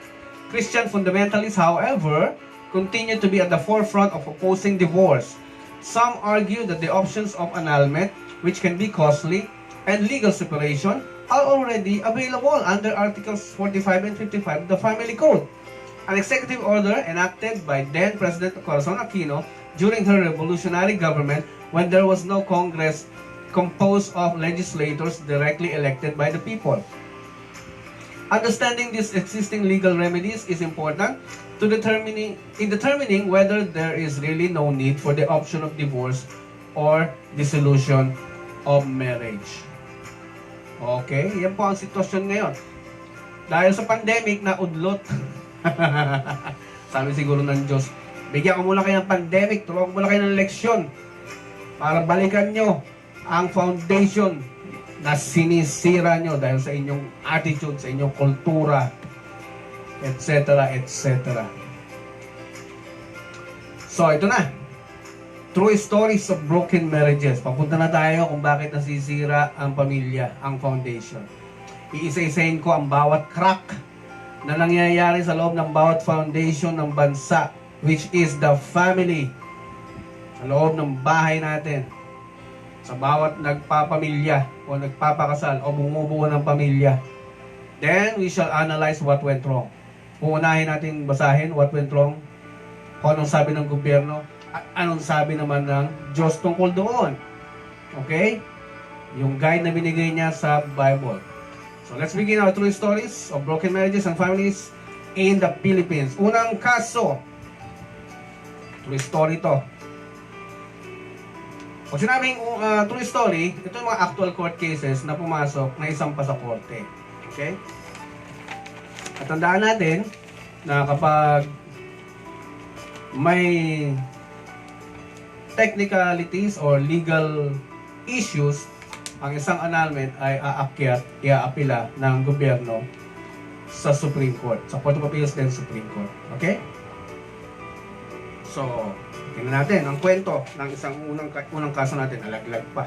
Christian fundamentalists, however, continue to be at the forefront of opposing divorce. Some argue that the options of annulment, which can be costly, and legal separation are already available under Articles 45 and 55 of the Family Code. An executive order enacted by then President Corazon Aquino during her revolutionary government when there was no Congress composed of legislators directly elected by the people. Understanding these existing legal remedies is important in determining whether there is really no need for the option of divorce or dissolution of marriage. Okay, yan po ang sitwasyon ngayon. Dahil sa pandemic na udlot, sabi siguro ng Diyos, bigyan ko muna kayo ng pandemic, turuan ko muna kayo ng leksyon para balikan nyo ang foundation na sinisira nyo dahil sa inyong attitude, sa inyong kultura, etc. etc. So, ito na. True stories of broken marriages. Papunta na tayo kung bakit nasisira ang pamilya, ang foundation. Iisa-isahin ko ang bawat crack na nangyayari sa loob ng bawat foundation ng bansa, which is the family. Sa loob ng bahay natin. Sa bawat nagpapamilya o nagpapakasal o bumubuo ng pamilya. Then, we shall analyze what went wrong. Uunahin natin basahin what went wrong, kung anong sabi ng gobyerno, anong sabi naman ng Diyos tungkol doon. Okay? Yung guide na binigay niya sa Bible. So, let's begin our true stories of broken marriages and families in the Philippines. Unang kaso. True story to. Pag sinabing true story, ito yung mga actual court cases na pumasok na isang pasaporte. Okay? At tandaan natin na kapag may technicalities or legal issues, ang isang annulment ay aakyat, iaapila ng gobyerno sa Supreme Court, sa Court of Appeals din Supreme Court. Okay? So, tingnan natin ang kwento ng isang unang kaso natin, alaglag pa.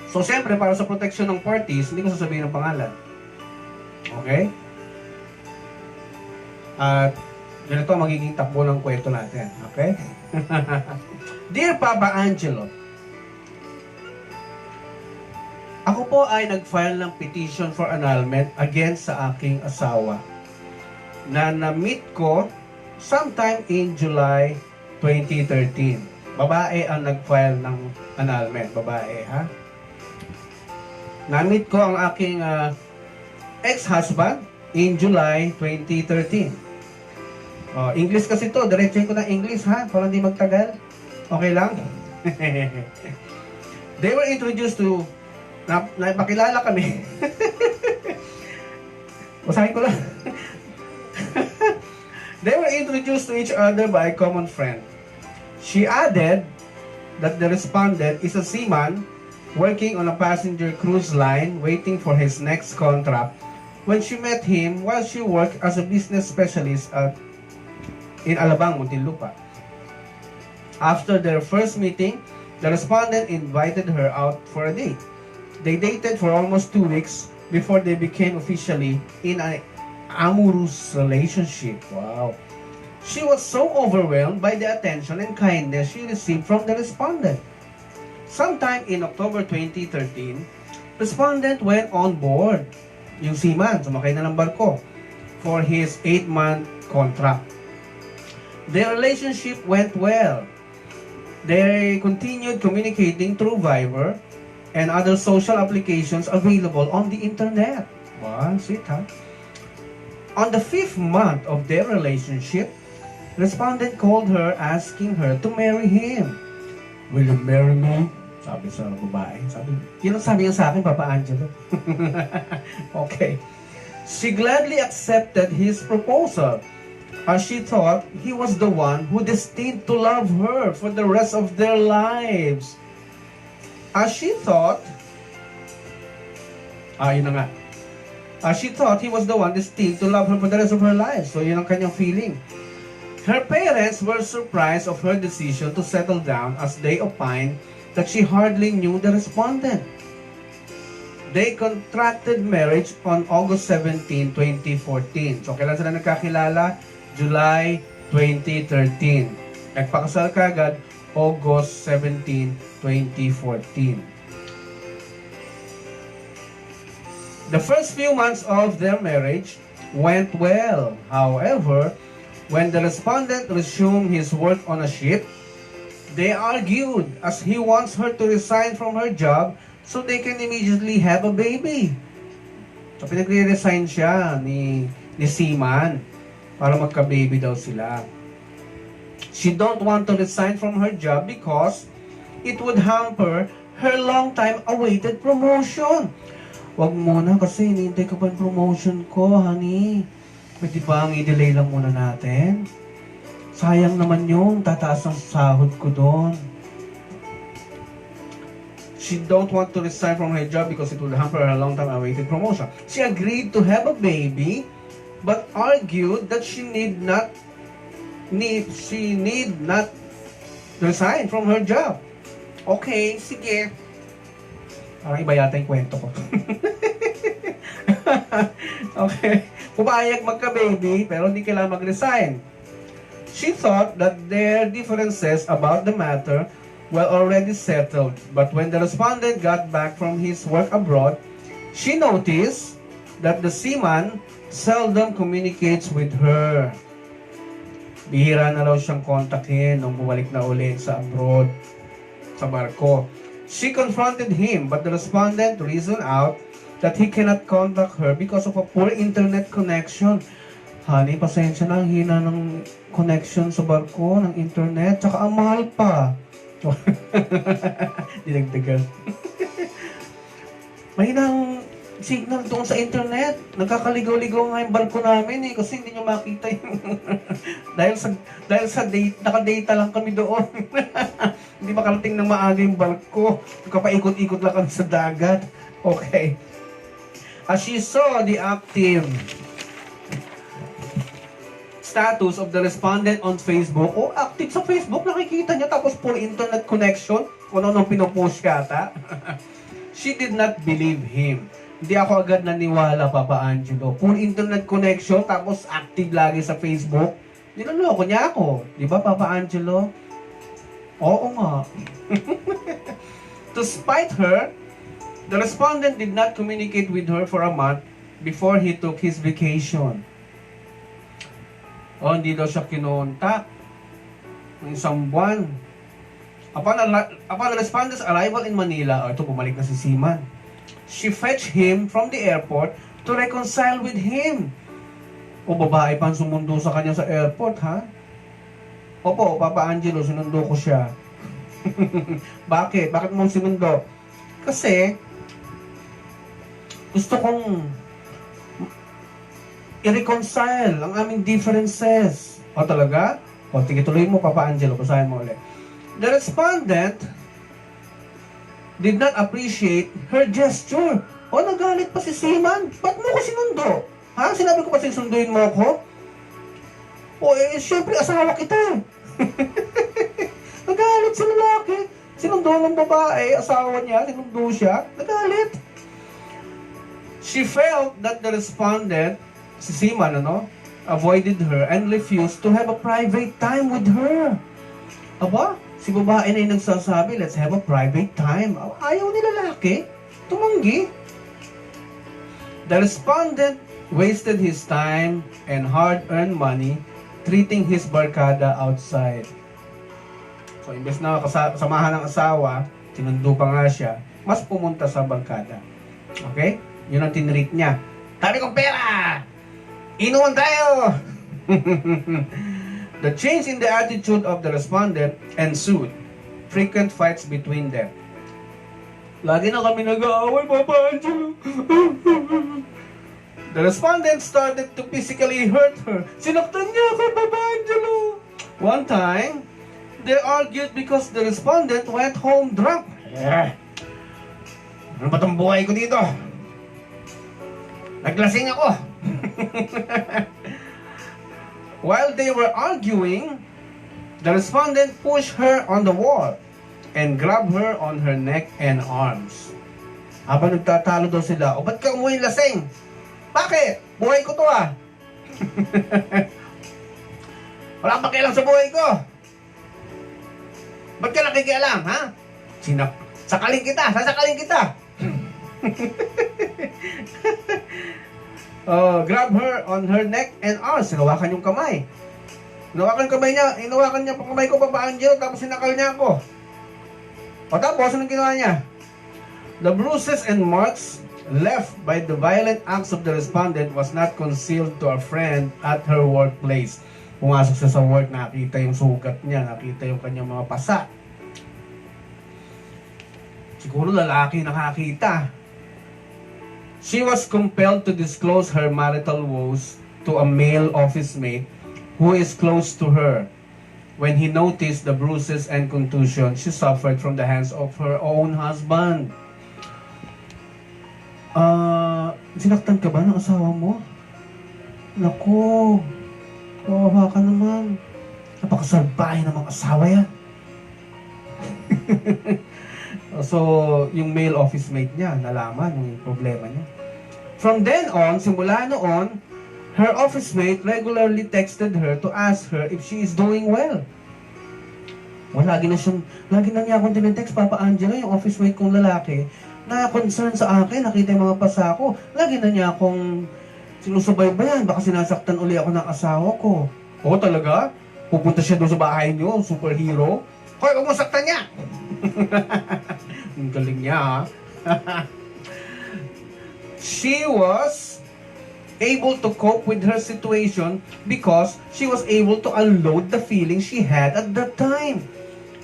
So, siyempre, para sa protection ng parties, hindi ko sasabihin ng pangalan. Okay? At ganito magiging takbo ng kwento natin. Okay? Dear Papa Angelo, ako po ay nag-file ng petition for annulment against sa aking asawa na na-meet ko sometime in July 2013. Babae ang nag-file ng annulment. Babae, ha? Na-meet ko ang aking ex-husband in July 2013. English kasi to. Diretsuhin ko na English, ha? Para hindi magtagal. Okay lang? They were introduced to... Napakilala kami. Basahin ko lang. They were introduced to each other by a common friend. She added that the respondent is a seaman working on a passenger cruise line waiting for his next contract when she met him while she worked as a business specialist in Alabang, Muntinlupa. After their first meeting, the respondent invited her out for a date. They dated for almost 2 weeks before they became officially in an amorous relationship. Wow. She was so overwhelmed by the attention and kindness she received from the respondent. Sometime in October 2013, respondent went on board, yung seaman, sumakay na ng barko, for his 8-month contract. Their relationship went well. They continued communicating through Viber and other social applications available on the internet. Wow, sweet, huh? On the 5th month of their relationship, respondent called her asking her to marry him. Will you marry me? Sabi sa babae. Yun ang sabi niya sa akin, Papa Angelo. Okay. She gladly accepted his proposal, as she thought he was the one who destined to love her for the rest of their lives. As she thought, yun na nga. As she thought he was the one destined to love her for the rest of her life. So yun ang kanyang feeling. Her parents were surprised of her decision to settle down, as they opined that she hardly knew the respondent. They contracted marriage on August 17, 2014. So kailan sila nagkakilala? July 2013. Nagpakasal kagad August 17, 2014. The first few months of their marriage went well. However, when the respondent resumed his work on a ship, they argued, as he wants her to resign from her job so they can immediately have a baby. So pinag-resign siya ni Seaman para magka-baby daw sila. She don't want to resign from her job because it would hamper her long-time awaited promotion. Wag muna kasi hinihintay ko pa yung promotion ko, honey. Pwede ba ang i-delay lang muna natin? Sayang naman yung tataas ang sahod ko doon. She don't want to resign from her job because it would hamper her long-time awaited promotion. She agreed to have a baby, but argued that she need not resign from her job. Okay, sige. Parang iba yata yung kwento ko. Okay. Pumayag magka-baby, pero hindi kailangan mag-resign. She thought that their differences about the matter were already settled. But when the respondent got back from his work abroad, she noticed that the seaman seldom communicates with her. Bihira na raw siyang kontakin nung bumalik na ulit sa abroad, sa barko. She confronted him, but the respondent reasoned out that he cannot contact her because of a poor internet connection. Honey, pasensya na, ang hina ng connection sa barko, ng internet, tsaka ang mahal pa. Dinagdagan. Mahinang signal doon sa internet. Nagkakaligaw-ligaw nga yung barko namin kasi hindi nyo makita yung dahil sa date, naka-data lang kami doon. Hindi makarating ng maaga yung barko. Kapaikot-ikot lang kami sa dagat. Okay. As she saw the active status of the respondent on Facebook, active sa Facebook, nakikita niya, tapos poor internet connection, kung ano-anong pinopost yata. She did not believe him. Hindi ako agad naniwala, Papa Angelo. Poor internet connection, tapos active lagi sa Facebook. Niloloko niya ako. Di ba, Papa Angelo? Oo nga. To spite her, the respondent did not communicate with her for a month before he took his vacation. Hindi daw siya kinontak ng isang buwan. Upon the respondent's arrival in Manila, ito, bumalik na si Seaman. She fetched him from the airport to reconcile with him. Babae pang sumundo sa kanya sa airport, ha? Opo, Papa Angelo, sinundo ko siya. Bakit? Bakit mo sinundo? Kasi, gusto kong i-reconcile ang aming differences. Talaga? Sige, tuloy mo, Papa Angelo. Basahin mo ulit. The respondent did not appreciate her gesture. Nagalit pa si Seaman. Ba't mo ko sinundo? Ha? Sinabi ko pa sisunduin mo ako? Siyempre, asawa kita. Nagalit si lalaki. Sinundo ng babae, asawa niya, sinundo siya. Nagalit. She felt that the respondent, si Seaman, avoided her and refused to have a private time with her. Aba, si babae na yung nagsasabi, let's have a private time. Ayaw ni lalaki. Tumanggi. The respondent wasted his time and hard-earned money treating his barkada outside. So, imbes na kasamahan ng asawa, sinundo pa nga siya, mas pumunta sa barkada. Okay? Yun ang tinreat niya. Tabi kong pera! Inuwan tayo! The change in the attitude of the respondent ensued. Frequent fights between them. Lagi na kami nag-aaway, Papa Angelo. The respondent started to physically hurt her. Sinaktan niya ako, Papa Angelo. One time, they argued because the respondent went home drunk. Ano ba itong buhay ko dito? Naglasing ako. While they were arguing, the respondent pushed her on the wall and grabbed her on her neck and arms. Habang nagtatalo daw sila, o ba't ka umuwi lasing? Bakit? Buhay ko to ah. Wala kang pakialam sa buhay ko. Ba't ka nakikialam, ha? Sakalin kita, sasakalin kita. Grab her on her neck and arms. Hinawakan yung kamay. Hinawakan niya ang kamay ko, Papa Angelo, tapos sinakal niya ako. O tapos, anong ginawa niya? The bruises and marks left by the violent acts of the respondent was not concealed to a friend at her workplace. Pumasok siya sa work, nakita yung sugat niya, nakita yung kanyang mga pasa. Siguro lalaki nakakita. She was compelled to disclose her marital woes to a male office mate who is close to her. When he noticed the bruises and contusion she suffered from the hands of her own husband. Sinaktan ka ba ng asawa mo? Naku, kawawa ka naman. Napakasalbahe ng mga asawa yan. So, yung male office mate niya, nalaman yung problema niya. From then on, simula noon, her office mate regularly texted her to ask her if she is doing well. Lagi na niya akong tinetext, Papa Angelo, yung office mate kong lalaki, na concern sa akin, nakita yung mga pasa ko. Lagi na niya akong sinusubaybayan, baka sinasaktan uli ako ng asawa ko. Oo, talaga? Pupunta siya doon sa bahay niyo, superhero? Hoy, huwag mo saktan niya! Ang galing niya, ha? She was able to cope with her situation because she was able to unload the feelings she had at that time.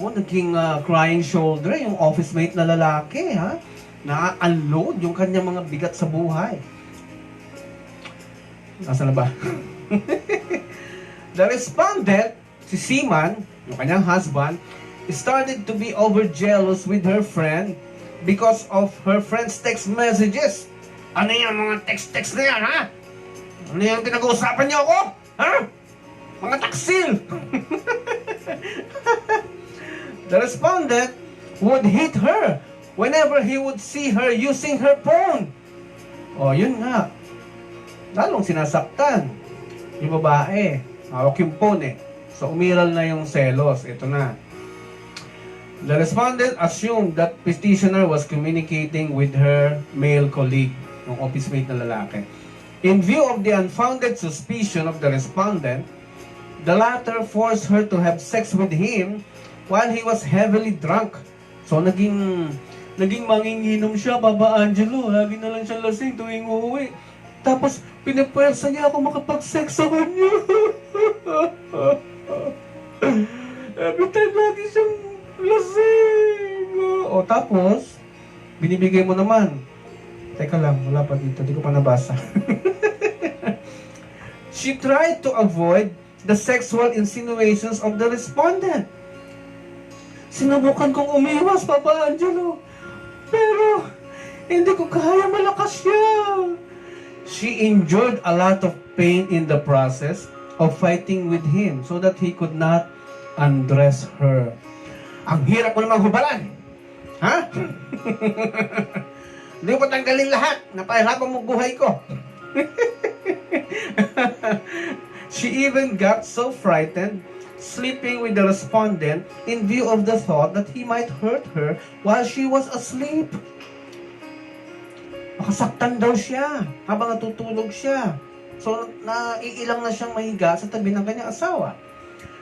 Oh, naging crying shoulder yung office mate na lalaki, ha? Na-unload yung kanyang mga bigat sa buhay. Nasaan na ba? The respondent, si Seaman, yung kanyang husband, started to be overjealous with her friend because of her friend's text messages. Ano yan, mga text na yan, ha? Ano yan, pinag-uusapan niyo ako? Ha? Mga taksil! The respondent would hit her whenever he would see her using her phone. O, yun nga. Lalong sinasaktan. Yung babae, hawak yung phone eh. So, umiral na yung selos. Ito na. The respondent assumed that petitioner was communicating with her male colleague, yung office mate na lalaki. In view of the unfounded suspicion of the respondent, the latter forced her to have sex with him while he was heavily drunk. So, naging manginginom siya, Papa Angelo. Lagi na lang siya lasing tuwing uuwi. Tapos, pinapwersa niya ako makapag-sex sa kanya. Every time lagi siyang lasing. O tapos, binibigay mo naman. Teka lang, wala pa dito. Di ko pa nabasa. She tried to avoid the sexual insinuations of the respondent. Sinubukan kong umiwas, Papa Angelo. Pero, hindi ko kaya, malakas siya. She endured a lot of pain in the process of fighting with him so that he could not undress her. Ang hirap mo namang hubalan. Ha? Hindi ko tanggalin lahat. Napahirapan mo buhay ko. She even got so frightened sleeping with the respondent in view of the thought that he might hurt her while she was asleep. Makasaktan daw siya habang natutulog siya. So, naiilang na siyang mahiga sa tabi ng kanyang asawa.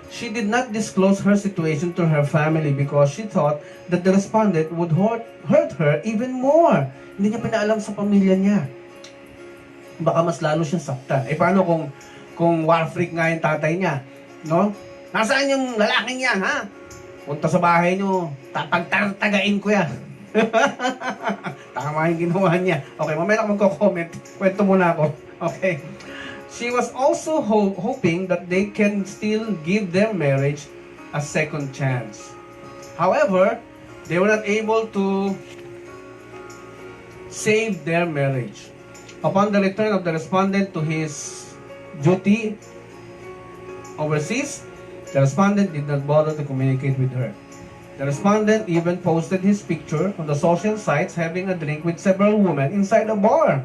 She did not disclose her situation to her family because she thought that the respondent would hurt her even more. Hindi niya pinaalam sa pamilya niya. Baka mas lalo siyang saktan. Eh, paano kung war freak nga yung tatay niya? No? Nasaan yung lalaking yan, ha? Punta sa bahay niyo, pagtartagain ko yan. Tama yung ginawa niya. Okay, mamaya ako magko-comment. Kwento muna ako. Okay. She was also hoping that they can still give their marriage a second chance. However, they were not able to save their marriage. Upon the return of the respondent to his duty overseas, the respondent did not bother to communicate with her. The respondent even posted his picture on the social sites having a drink with several women inside a bar.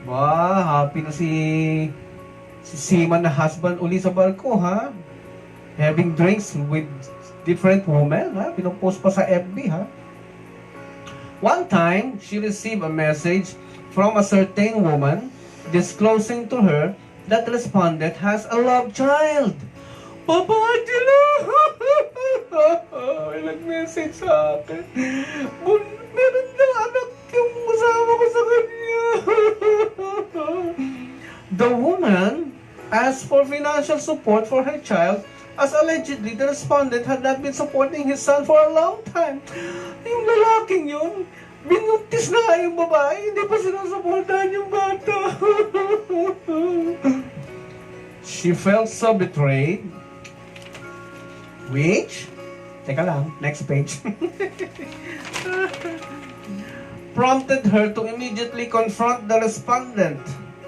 Wow, happy na si Seaman na husband uli sa barko, ha? Having drinks with different women, ha? Pinopost pa sa FB, ha? One time, she received a message from a certain woman disclosing to her that the respondent has a love child. Papa Angelo! May nag-message sa akin. Meron lang anak yung kasama ko sa kanya. The woman asked for financial support for her child as allegedly the respondent had not been supporting his son for a long time. Yung lalaking yun, binuntis na nga yung babae, hindi pa sinusuportahan yung bata. She felt so betrayed, which, teka lang, next page, prompted her to immediately confront the respondent.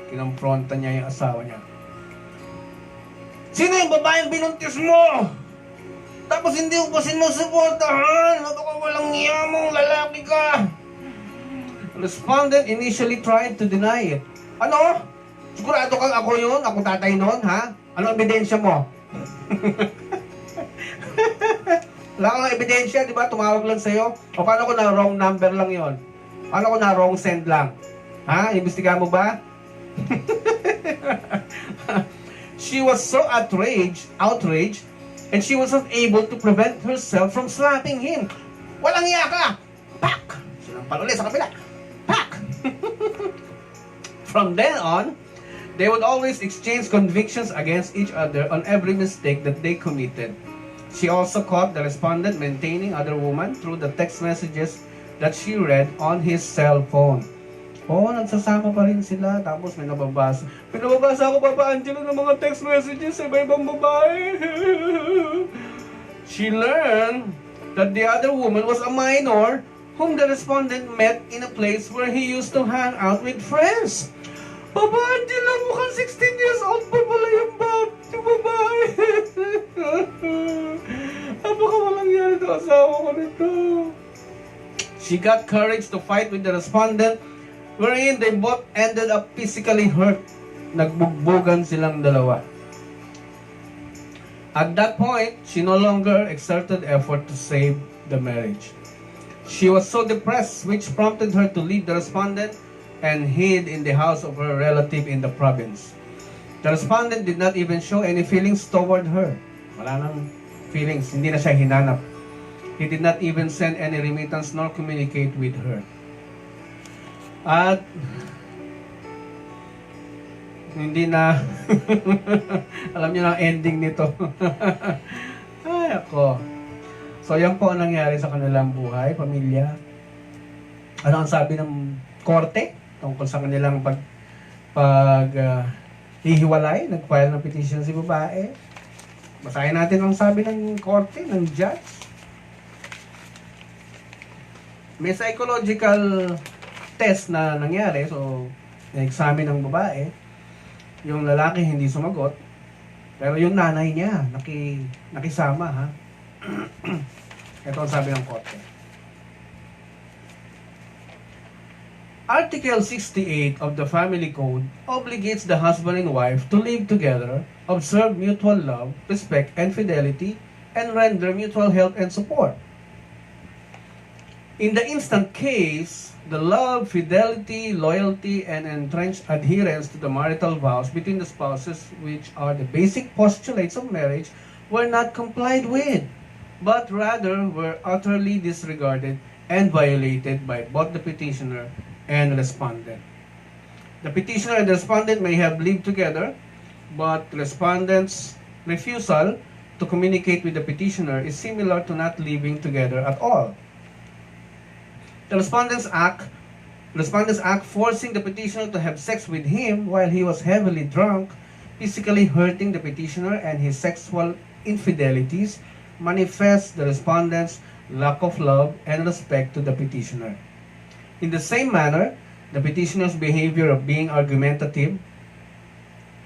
Kinonfronta niya yung asawa niya. Sino yung babaeng binuntis mo? Tapos hindi ko pa sinusuportahan. Baka walang niya mong lalaki ka. Respondent initially tried to deny it. Ano? Sigurado kang ako yun? Ako tatay nun, ha? Ano ebidensya mo? Wala kang ebidensya, di ba? Tumawag lang sa'yo. O paano ko na wrong number lang yon? Paano ko na wrong send lang? Ha? Imbestigahan mo ba? She was so outraged, and she was not able to prevent herself from slapping him. Walang iya ka! Pak! Sinampal ulit sa kabila. Pak! From then on, they would always exchange convictions against each other on every mistake that they committed. She also caught the respondent maintaining other women through the text messages that she read on his cell phone. Oh, nagsasama pa rin sila. Tapos may nababasa. May nababasa ako, Papa Angelo, ng mga text messages sa iba-ibang babae. She learned that the other woman was a minor whom the respondent met in a place where he used to hang out with friends. Papa Angelo, mukhang 16 years old pa pala yung babae. Baka walang yan ito, asawa ko nito. She got courage to fight with the respondent, wherein they both ended up physically hurt. Nagbugbugan silang dalawa. At that point, she no longer exerted effort to save the marriage. She was so depressed, which prompted her to leave the respondent and hid in the house of her relative in the province. The respondent did not even show any feelings toward her. Wala nang feelings, hindi na siya hinanap. He did not even send any remittance nor communicate with her. At hindi na alam niyo na ang ending nito. Ay ako. So yan po ang nangyari sa kanilang buhay, pamilya. Ano ang sabi ng korte tungkol sa kanilang hihiwalay? Nag-file ng petition si babae. Basahin natin ang sabi ng korte, ng judge. May psychological test na nangyari, so na-examine ng babae. Yung lalaki hindi sumagot, pero yung nanay niya nakisama, ha. Ito ang sabi ng korte. Article 68 of the Family Code obligates the husband and wife to live together, observe mutual love, respect, and fidelity, and render mutual help and support. In the instant case, the love, fidelity, loyalty, and entrenched adherence to the marital vows between the spouses, which are the basic postulates of marriage, were not complied with, but rather were utterly disregarded and violated by both the petitioner and respondent. The petitioner and the respondent may have lived together, but respondent's refusal to communicate with the petitioner is similar to not living together at all. The respondent's act forcing the petitioner to have sex with him while he was heavily drunk, physically hurting the petitioner and his sexual infidelities, manifests the respondent's lack of love and respect to the petitioner. In the same manner, the petitioner's behavior of being argumentative,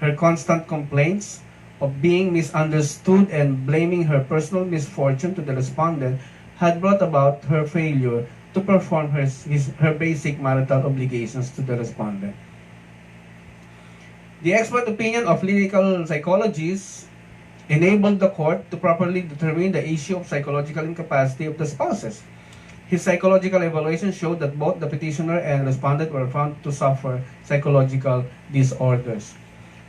her constant complaints of being misunderstood and blaming her personal misfortune to the respondent had brought about her failure to perform her basic marital obligations to the respondent. The expert opinion of clinical psychologists enabled the court to properly determine the issue of psychological incapacity of the spouses. His psychological evaluation showed that both the petitioner and respondent were found to suffer psychological disorders.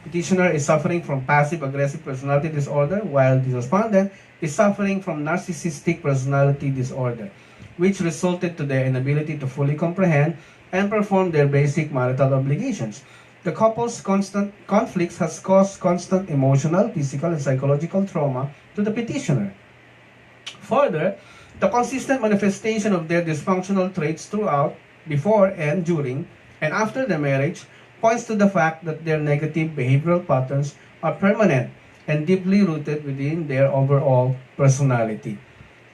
Petitioner is suffering from passive-aggressive personality disorder, while the respondent is suffering from narcissistic personality disorder, which resulted to their inability to fully comprehend and perform their basic marital obligations. The couple's constant conflicts has caused constant emotional, physical, and psychological trauma to the petitioner. Further, the consistent manifestation of their dysfunctional traits throughout, before and during, and after the marriage points to the fact that their negative behavioral patterns are permanent and deeply rooted within their overall personality.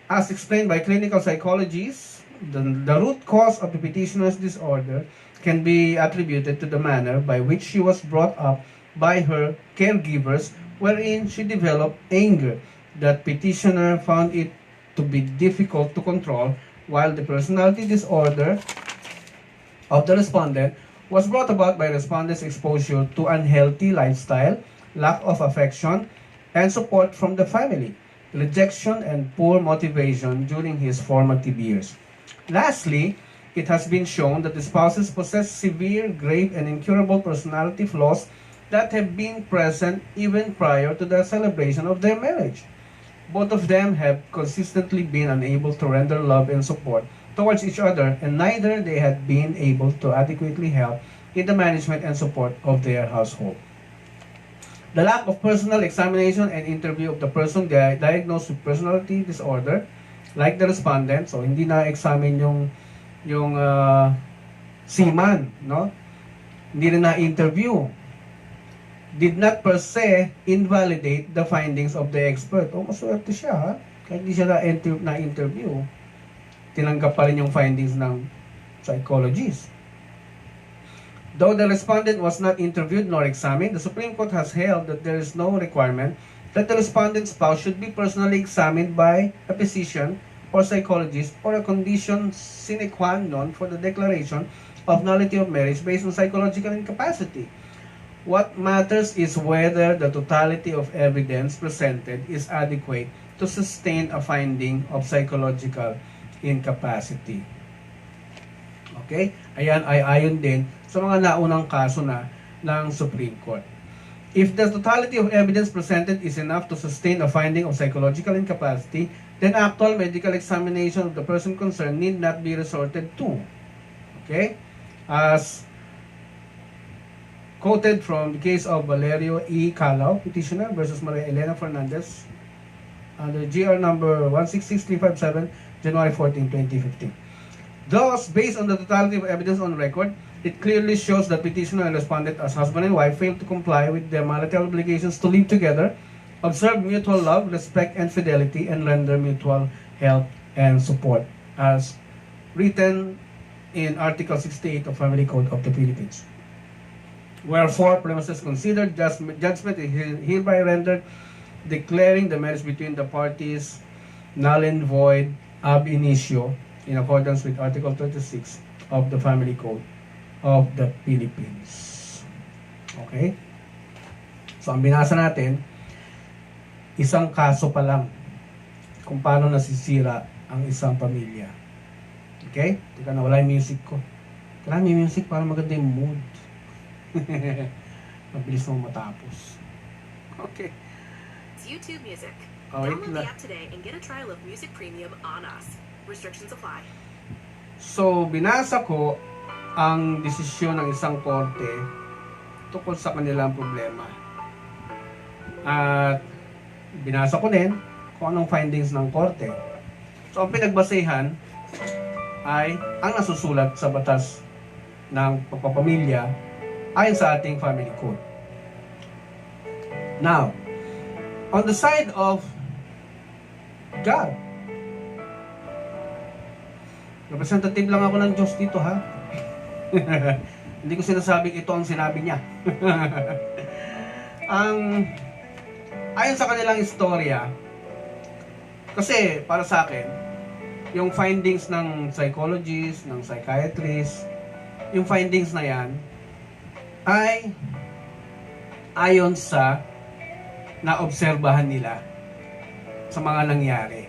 As explained by clinical psychologists, the root cause of the petitioner's disorder can be attributed to the manner by which she was brought up by her caregivers, wherein she developed anger that petitioner found it to be difficult to control, while the personality disorder of the respondent was brought about by respondent's exposure to unhealthy lifestyle, lack of affection and support from the family, rejection and poor motivation during his formative years. Lastly, it has been shown that the spouses possess severe, grave, and incurable personality flaws that have been present even prior to the celebration of their marriage. Both of them have consistently been unable to render love and support towards each other, and neither they had been able to adequately help in the management and support of their household. The lack of personal examination and interview of the person diagnosed with personality disorder, like the respondent, so hindi na-examine yung seaman, no? Hindi rin na-interview, did not per se invalidate the findings of the expert. O, maswerte siya, ha? Kahit hindi siya na-interview, tinanggap pa rin yung findings ng psychologist. Though the respondent was not interviewed nor examined, the Supreme Court has held that there is no requirement that the respondent's spouse should be personally examined by a physician or psychologist, or a condition sine qua non for the declaration of nullity of marriage based on psychological incapacity. What matters is whether the totality of evidence presented is adequate to sustain a finding of psychological incapacity. Okay? Ayan ay ayon din sa mga naunang kaso na ng Supreme Court. If the totality of evidence presented is enough to sustain a finding of psychological incapacity, then actual medical examination of the person concerned need not be resorted to. Okay? As quoted from the case of Valerio E. Calao, petitioner versus Maria Elena Fernandez, under GR number 166357, January 14, 2015. Thus, based on the totality of evidence on record, it clearly shows that petitioner and respondent as husband and wife failed to comply with their marital obligations to live together, observe mutual love, respect, and fidelity, and render mutual help and support, as written in Article 68 of Family Code of the Philippines. Wherefore, premises considered, judgment is hereby rendered, declaring the marriage between the parties null and void ab initio, in accordance with Article 36 of the Family Code of the Philippines. Okay? So, ang binasa natin, isang kaso pa lang kung paano nasisira ang isang pamilya. Okay? Teka na, wala yung music ko. Kailangan may music para maganda yung mood. Mabilis mo matapos. Okay. It's YouTube Music. Oh, wait Download lang. the app today and get a trial of Music Premium on us. Restrictions apply. So, binasa ko ang desisyon ng isang korte tungkol sa kanilang problema. At binasa ko din kung anong findings ng korte. So, ang pinagbasehan ay ang nasusulat sa batas ng pagpapamilya ayon sa ating family code. Now, on the side of God, representative lang ako ng Diyos dito, ha? Hindi ko sinasabing ito ang sinabi niya. Ayon sa kanilang istorya, kasi para sa akin, yung findings ng psychologists, ng psychiatrists, yung findings na yan, ay ayon sa naobserbahan nila sa mga nangyari.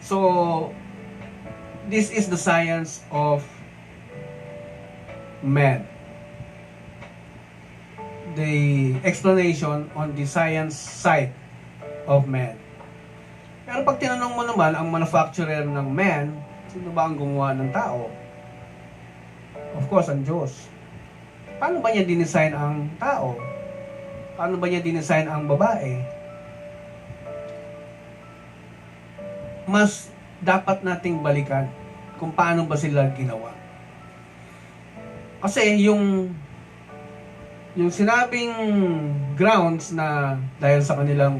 So, this is the science of man. The explanation on the science side of man. Pero pag tinanong mo naman ang manufacturer ng man, sino ba ang gumawa ng tao? Of course, ang Diyos. Paano ba niya dinesign ang tao? Paano ba niya dinesign ang babae? Mas dapat nating balikan kung paano ba sila ginawa. Kasi yung sinabing grounds na dahil sa kanilang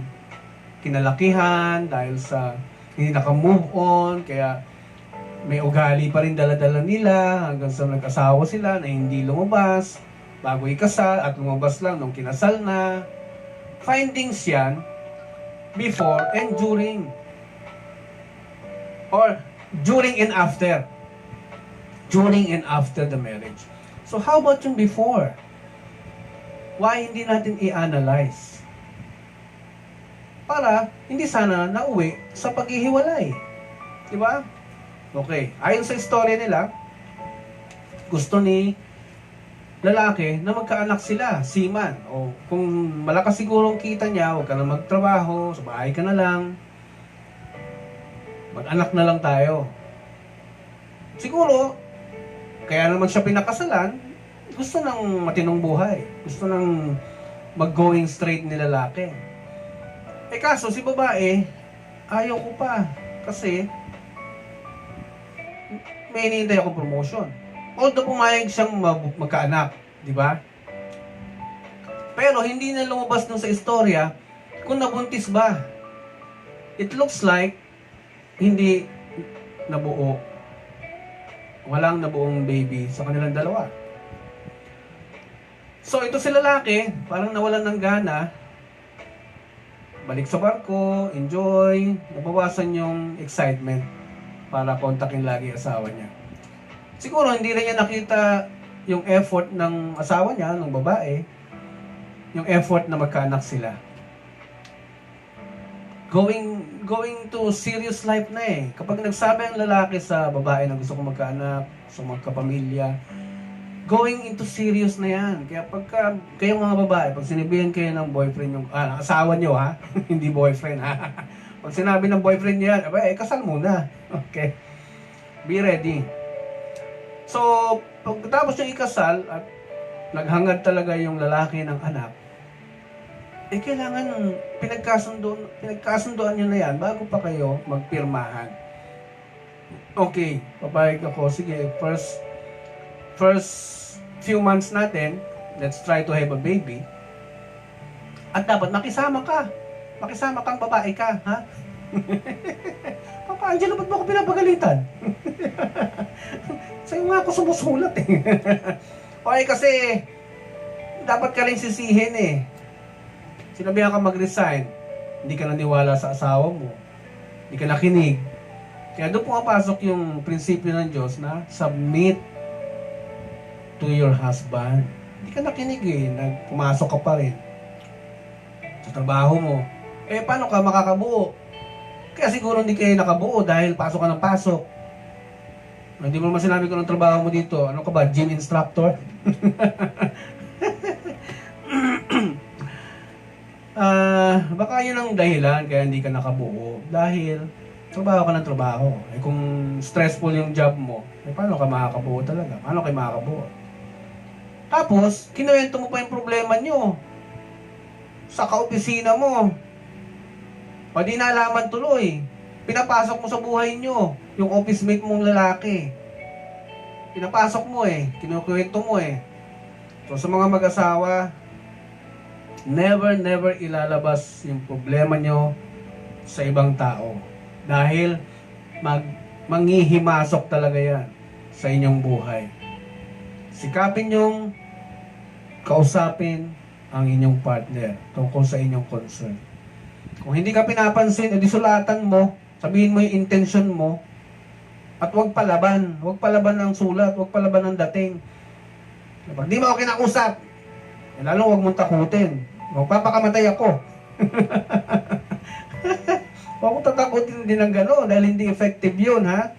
kinalakihan, dahil sa hindi naka-move on, kaya may ugali pa rin dala-dala nila hanggang sa nag-asawa sila na hindi lumabas bago ikasal at lumabas lang nung kinasal na. Findings yan before and during. Or during and after. During and after the marriage. So how about yung before? Why hindi natin i-analyze? Para hindi sana nauwi sa paghihiwalay. Di ba? Okay. Ayon sa istorya nila, gusto ni lalaki na magkaanak sila, seaman. O kung malakas siguro ang kita niya, huwag ka na magtrabaho, sa bahay ka na lang. Mag-anak na lang tayo. Siguro, kaya naman siya pinakasalan, gusto ng matinong buhay. Gusto ng mag-going straight ni lalaki. Eh kaso, si babae, ayaw ko pa. Kasi, may hinihintay akong promotion. Although pumayag siyang magkaanak, di ba? Pero hindi na lumabas dun sa istorya kung nabuntis ba. It looks like hindi nabuo. Walang nabuong baby sa kanilang dalawa. So ito si lalaki, parang nawalan ng gana. Balik sa barko, enjoy, nabawasan yung excitement para kontakin lagi asawa niya. Siguro hindi rin niya nakita yung effort ng asawa niya, ng babae, yung effort na magkaanak sila. Going to serious life na eh. Kapag nagsabi ang lalaki sa babae na gusto ko magkaanak, gusto magkapamilya, going into serious na yan. Kaya pagka kayo mga babae, pag sinabihan kayo ng boyfriend yung, asawa nyo ha, hindi boyfriend ha. Pag sinabi ng boyfriend niya, kasal muna. Okay. Be ready. So, pagkatapos yung ikasal at naghangad talaga yung lalaki ng anak, kailangan pinagkasundoan nyo na yan bago pa kayo magpirmahan. Okay, papayag ako. Sige, first few months natin, let's try to have a baby. At dapat makisama ka. Makisama kang babae ka, ha? Papa Angelo, ba't mo ako pinapagalitan? Sa'yo nga ako sumusulat eh. Okay, kasi dapat ka rin sisihin eh. Sinabihan ka mag-resign, hindi ka naniwala sa asawa mo, hindi ka nakinig. Kaya doon pumapasok yung prinsipyo ng Diyos na submit to your husband. Hindi ka nakinig eh, pumasok ka pa rin sa trabaho mo. Paano ka makakabuo? Kaya siguro hindi kayo nakabuo dahil pasok ka ng pasok. Hindi mo naman sinabi ko ng trabaho mo dito. Ano ka ba? Gym instructor? Baka yun ang dahilan kaya hindi ka nakabuo. Dahil trabaho ka ng trabaho. Kung stressful yung job mo, paano ka makakabuo talaga? Paano kayo makakabuo? Tapos, kinuwento mo pa yung problema nyo sa kaopisina mo. O di nalaman tuloy. Pinapasok mo sa buhay nyo. yung office mate mong lalaki. Pinapasok mo kinukwento mo So sa mga mag-asawa, never ilalabas yung problema nyo sa ibang tao. Dahil manghihimasok talaga yan sa inyong buhay. Sikapin nyong kausapin ang inyong partner tungkol sa inyong concern. Kung hindi ka pinapansin, edi sulatan mo, sabihin mo yung intention mo, at huwag palaban ng sulat, huwag palaban ng dating. Pag di mo ako kinausap, lalong huwag mong takutin. Magpapakamatay ako. Huwag mong tatakutin din ng gano'n dahil hindi effective yun, ha?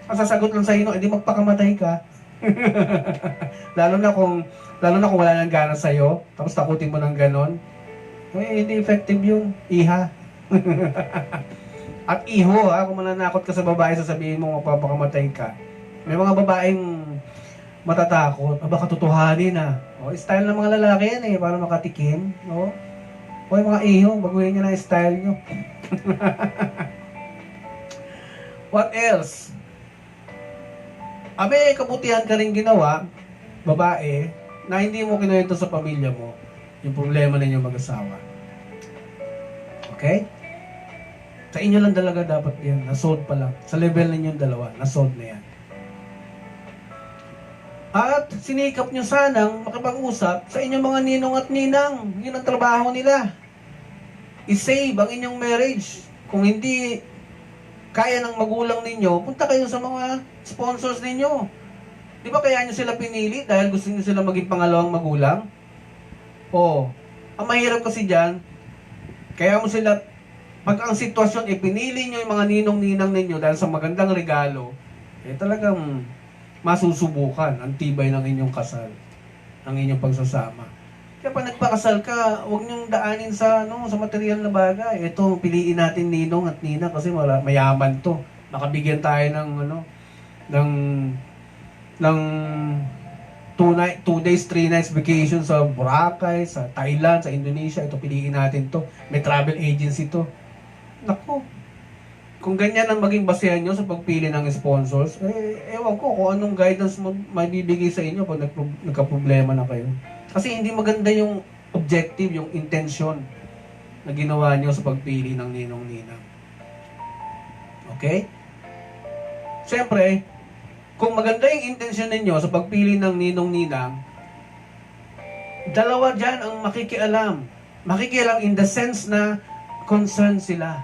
Ang sasagot lang sa inyo, edi magpakamatay ka. lalo na kung wala nang gana sa'yo, tapos takutin mo ng gano'n, hindi effective yun, iha. At iho, ha, kung mananakot ka sa babae, sasabihin mo magpapakamatay ka. May mga babaeng matatakot, baka tutuhanin na. Style ng mga lalaki yan para makatikim. No? O yung mga iho, baguhin nyo na yung style nyo. What else? Abe, kabutihan ka rin ginawa, babae, na hindi mo kinuwento sa pamilya mo yung problema ninyo mag-asawa. Okay? Sa inyo lang talaga dapat yan. Na-solve pa lang. Sa level ninyong dalawa, na-solve na yan. At sinikap nyo sanang makipag-usap sa inyong mga ninong at ninang. Yun ang trabaho nila. I-save ang inyong marriage. Kung hindi kaya ng magulang ninyo, punta kayo sa mga sponsors ninyo. Di ba kaya nyo sila pinili dahil gusto nyo sila maging pangalawang magulang? Ang mahirap kasi dyan, kaya mo sila, pag ang sitwasyon, pinili nyo yung mga ninong-ninang ninyo dahil sa magandang regalo, talagang masusubukan ang tibay ng inyong kasal, ng inyong pagsasama. Kaya pag nagpakasal ka, huwag nyong daanin sa material na bagay. Ito, piliin natin ninong at nina kasi mayaman to. Nakabigyan tayo ng 2 days, 3 nights vacation sa Boracay, sa Thailand, sa Indonesia. Ito, piliin natin to. May travel agency to. Naku, kung ganyan ang maging basehan nyo sa pagpili ng sponsors, ewan ko kung anong guidance mo maibibigay sa inyo pag nagka-problema na kayo. Kasi hindi maganda yung objective, yung intention na ginawa nyo sa pagpili ng ninong-ninang. Okay? Siyempre, kung maganda yung intention ninyo sa pagpili ng ninong-ninang, dalawa dyan ang makikialam. Makikialam in the sense na concerned sila.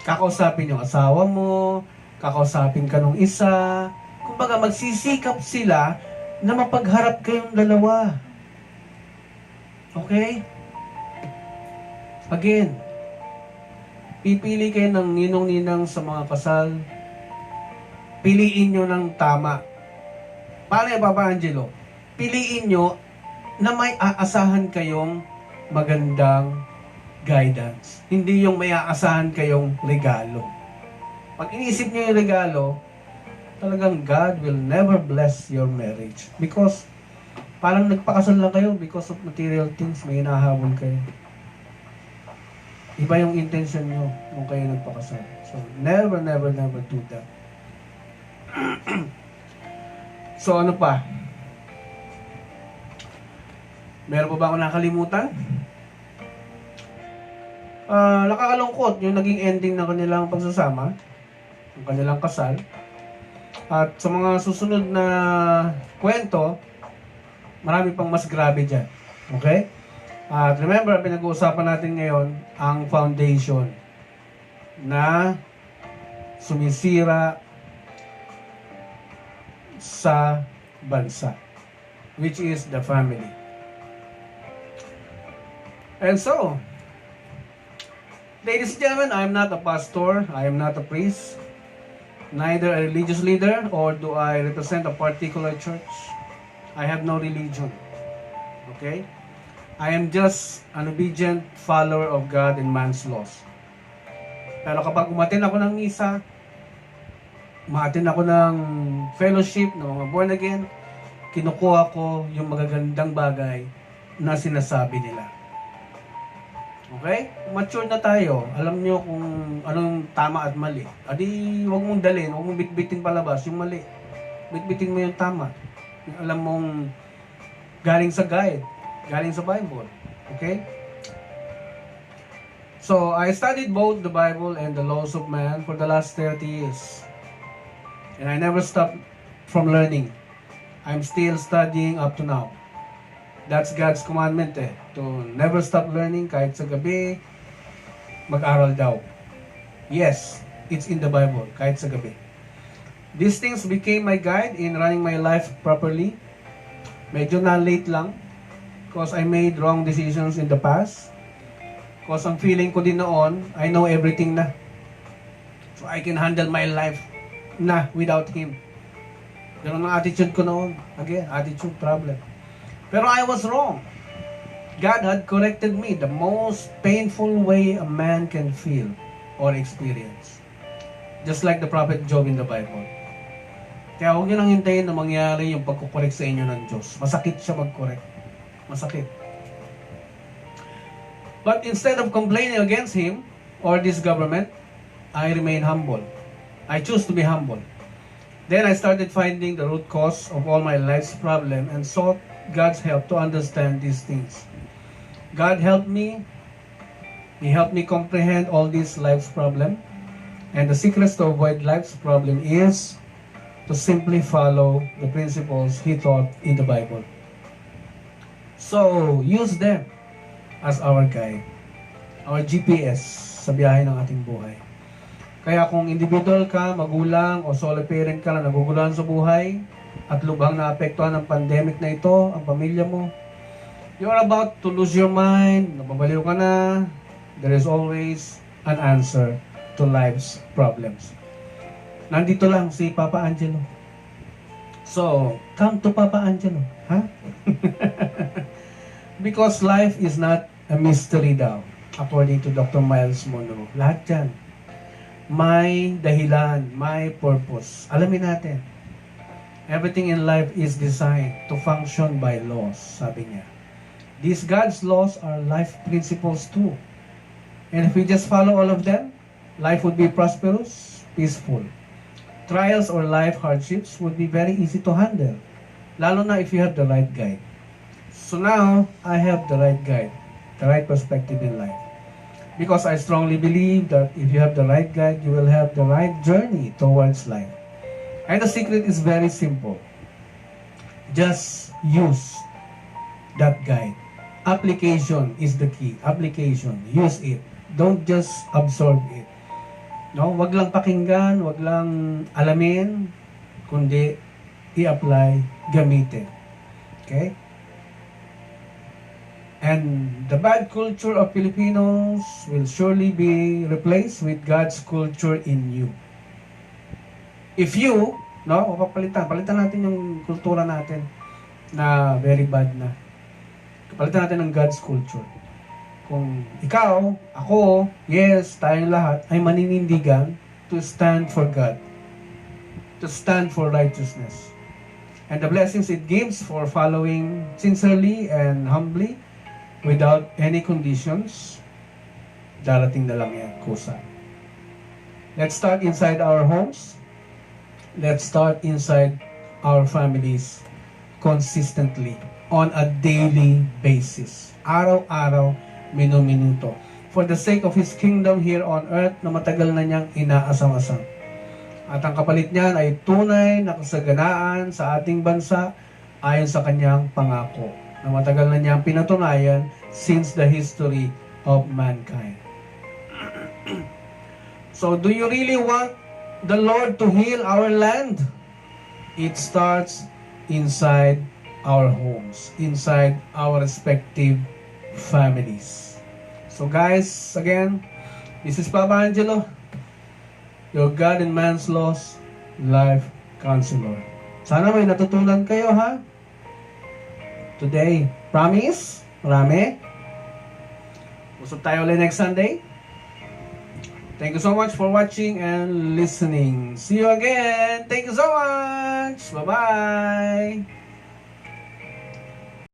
Kakausapin yung asawa mo, kakausapin ka nung isa. Kumbaga, magsisikap sila na mapagharap kayong dalawa. Okay? Again, pipili kayo ng ninong-ninang sa mga kasal. Piliin nyo ng tama. Paano yung Papa Angelo? Piliin nyo na may aasahan kayong magandang guidance. Hindi yung may aasahan kayong regalo. Pag inisip nyo yung regalo, talagang God will never bless your marriage. Because parang nagpakasal lang kayo because of material things, may hinahabol kayo. Iba yung intention nyo nung kayo nagpakasal. So, never do that. So, ano pa? Meron pa ba ako nakalimutan? Nakakalungkot yung naging ending ng kanilang pagsasama, ng kanilang kasal. At sa mga susunod na kwento, marami pang mas grabe dyan. Okay? At remember, pinag-uusapan natin ngayon ang foundation na sumisira sa bansa, which is the family. And so, ladies and gentlemen, I am not a pastor, I am not a priest, neither a religious leader, or do I represent a particular church. I have no religion. Okay? I am just an obedient follower of God and man's laws. Pero kapag umattend ako ng misa, umattend ako ng fellowship ng mga born again, kinukuha ko yung magagandang bagay na sinasabi nila. Okay? Mature na tayo. Alam nyo kung anong tama at mali. Adi, huwag mong dalhin, huwag mong bitbitin palabas yung mali. Bitbitin mo yung tama. Yung alam mong galing sa guide, galing sa Bible. Okay? So, I studied both the Bible and the laws of man for the last 30 years. And I never stopped from learning. I'm still studying up to now. That's God's commandment to never stop learning kahit sa gabi, mag-aral daw. Yes, it's in the Bible, kahit sa gabi. These things became my guide in running my life properly. Medyo na late lang because I made wrong decisions in the past. Because ang feeling ko din noon, I know everything na. So I can handle my life na without Him. Ganun ang attitude ko noon. Again, attitude problem. Pero I was wrong. God had corrected me the most painful way a man can feel or experience. Just like the prophet Job in the Bible. Kaya huwag nyo nang hintayin na mangyari yung pagkukorek sa inyo ng Diyos. Masakit siya mag-correct. Masakit. But instead of complaining against Him or this government, I remain humble. I choose to be humble. Then I started finding the root cause of all my life's problem and sought God's help to understand these things. God helped me. He helped me comprehend all these life's problem. And the secret to avoid life's problem is to simply follow the principles He taught in the Bible. So, use them as our guide, our GPS sa biyahe ng ating buhay. Kaya kung individual ka, magulang o solo parent ka na naguguluhan sa buhay, at lubhang naapektuhan ng pandemic na ito, ang pamilya mo, you're about to lose your mind, nababaliw ka na, there is always an answer to life's problems. Nandito lang si Papa Angelo. So, come to Papa Angelo. Ha? Because life is not a mystery daw, according to Dr. Miles Monroe. Lahat yan. May dahilan, may purpose. Alamin natin. Everything in life is designed to function by laws, sabi niya. These God's laws are life principles too. And if we just follow all of them, life would be prosperous, peaceful. Trials or life hardships would be very easy to handle, lalo na if you have the right guide. So now, I have the right guide, the right perspective in life. Because I strongly believe that if you have the right guide, you will have the right journey towards life. And the secret is very simple. Just use that guide. Application is the key. Application. Use it. Don't just absorb it. No, wag lang pakinggan, wag lang alamin, kundi i-apply, gamitin. Okay? And the bad culture of Filipinos will surely be replaced with God's culture in you. If you, no, palitan natin yung kultura natin na very bad na. Palitan natin ng God's culture. Kung ikaw, ako, yes, tayong lahat ay maninindigan to stand for God, to stand for righteousness. And the blessings it gives for following sincerely and humbly without any conditions, darating na lang yan, kusa. Let's start inside our homes. Let's start inside our families consistently on a daily basis. Araw-araw, minuto. For the sake of His kingdom here on earth na matagal na niyang inaasam-asam. At ang kapalit niyan ay tunay na kasaganaan sa ating bansa ayon sa kanyang pangako na matagal na niyang pinatunayan since the history of mankind. So, do you really want the Lord to heal our land? It starts inside our homes, inside our respective families. So guys, again, this is Papa Angelo, your God and Man's Laws Life Counselor. Sana may natutunan kayo, ha? Today. Promise? Marami? Usap tayo ulit next Sunday. Thank you so much for watching and listening. See you again. Thank you so much. Bye-bye.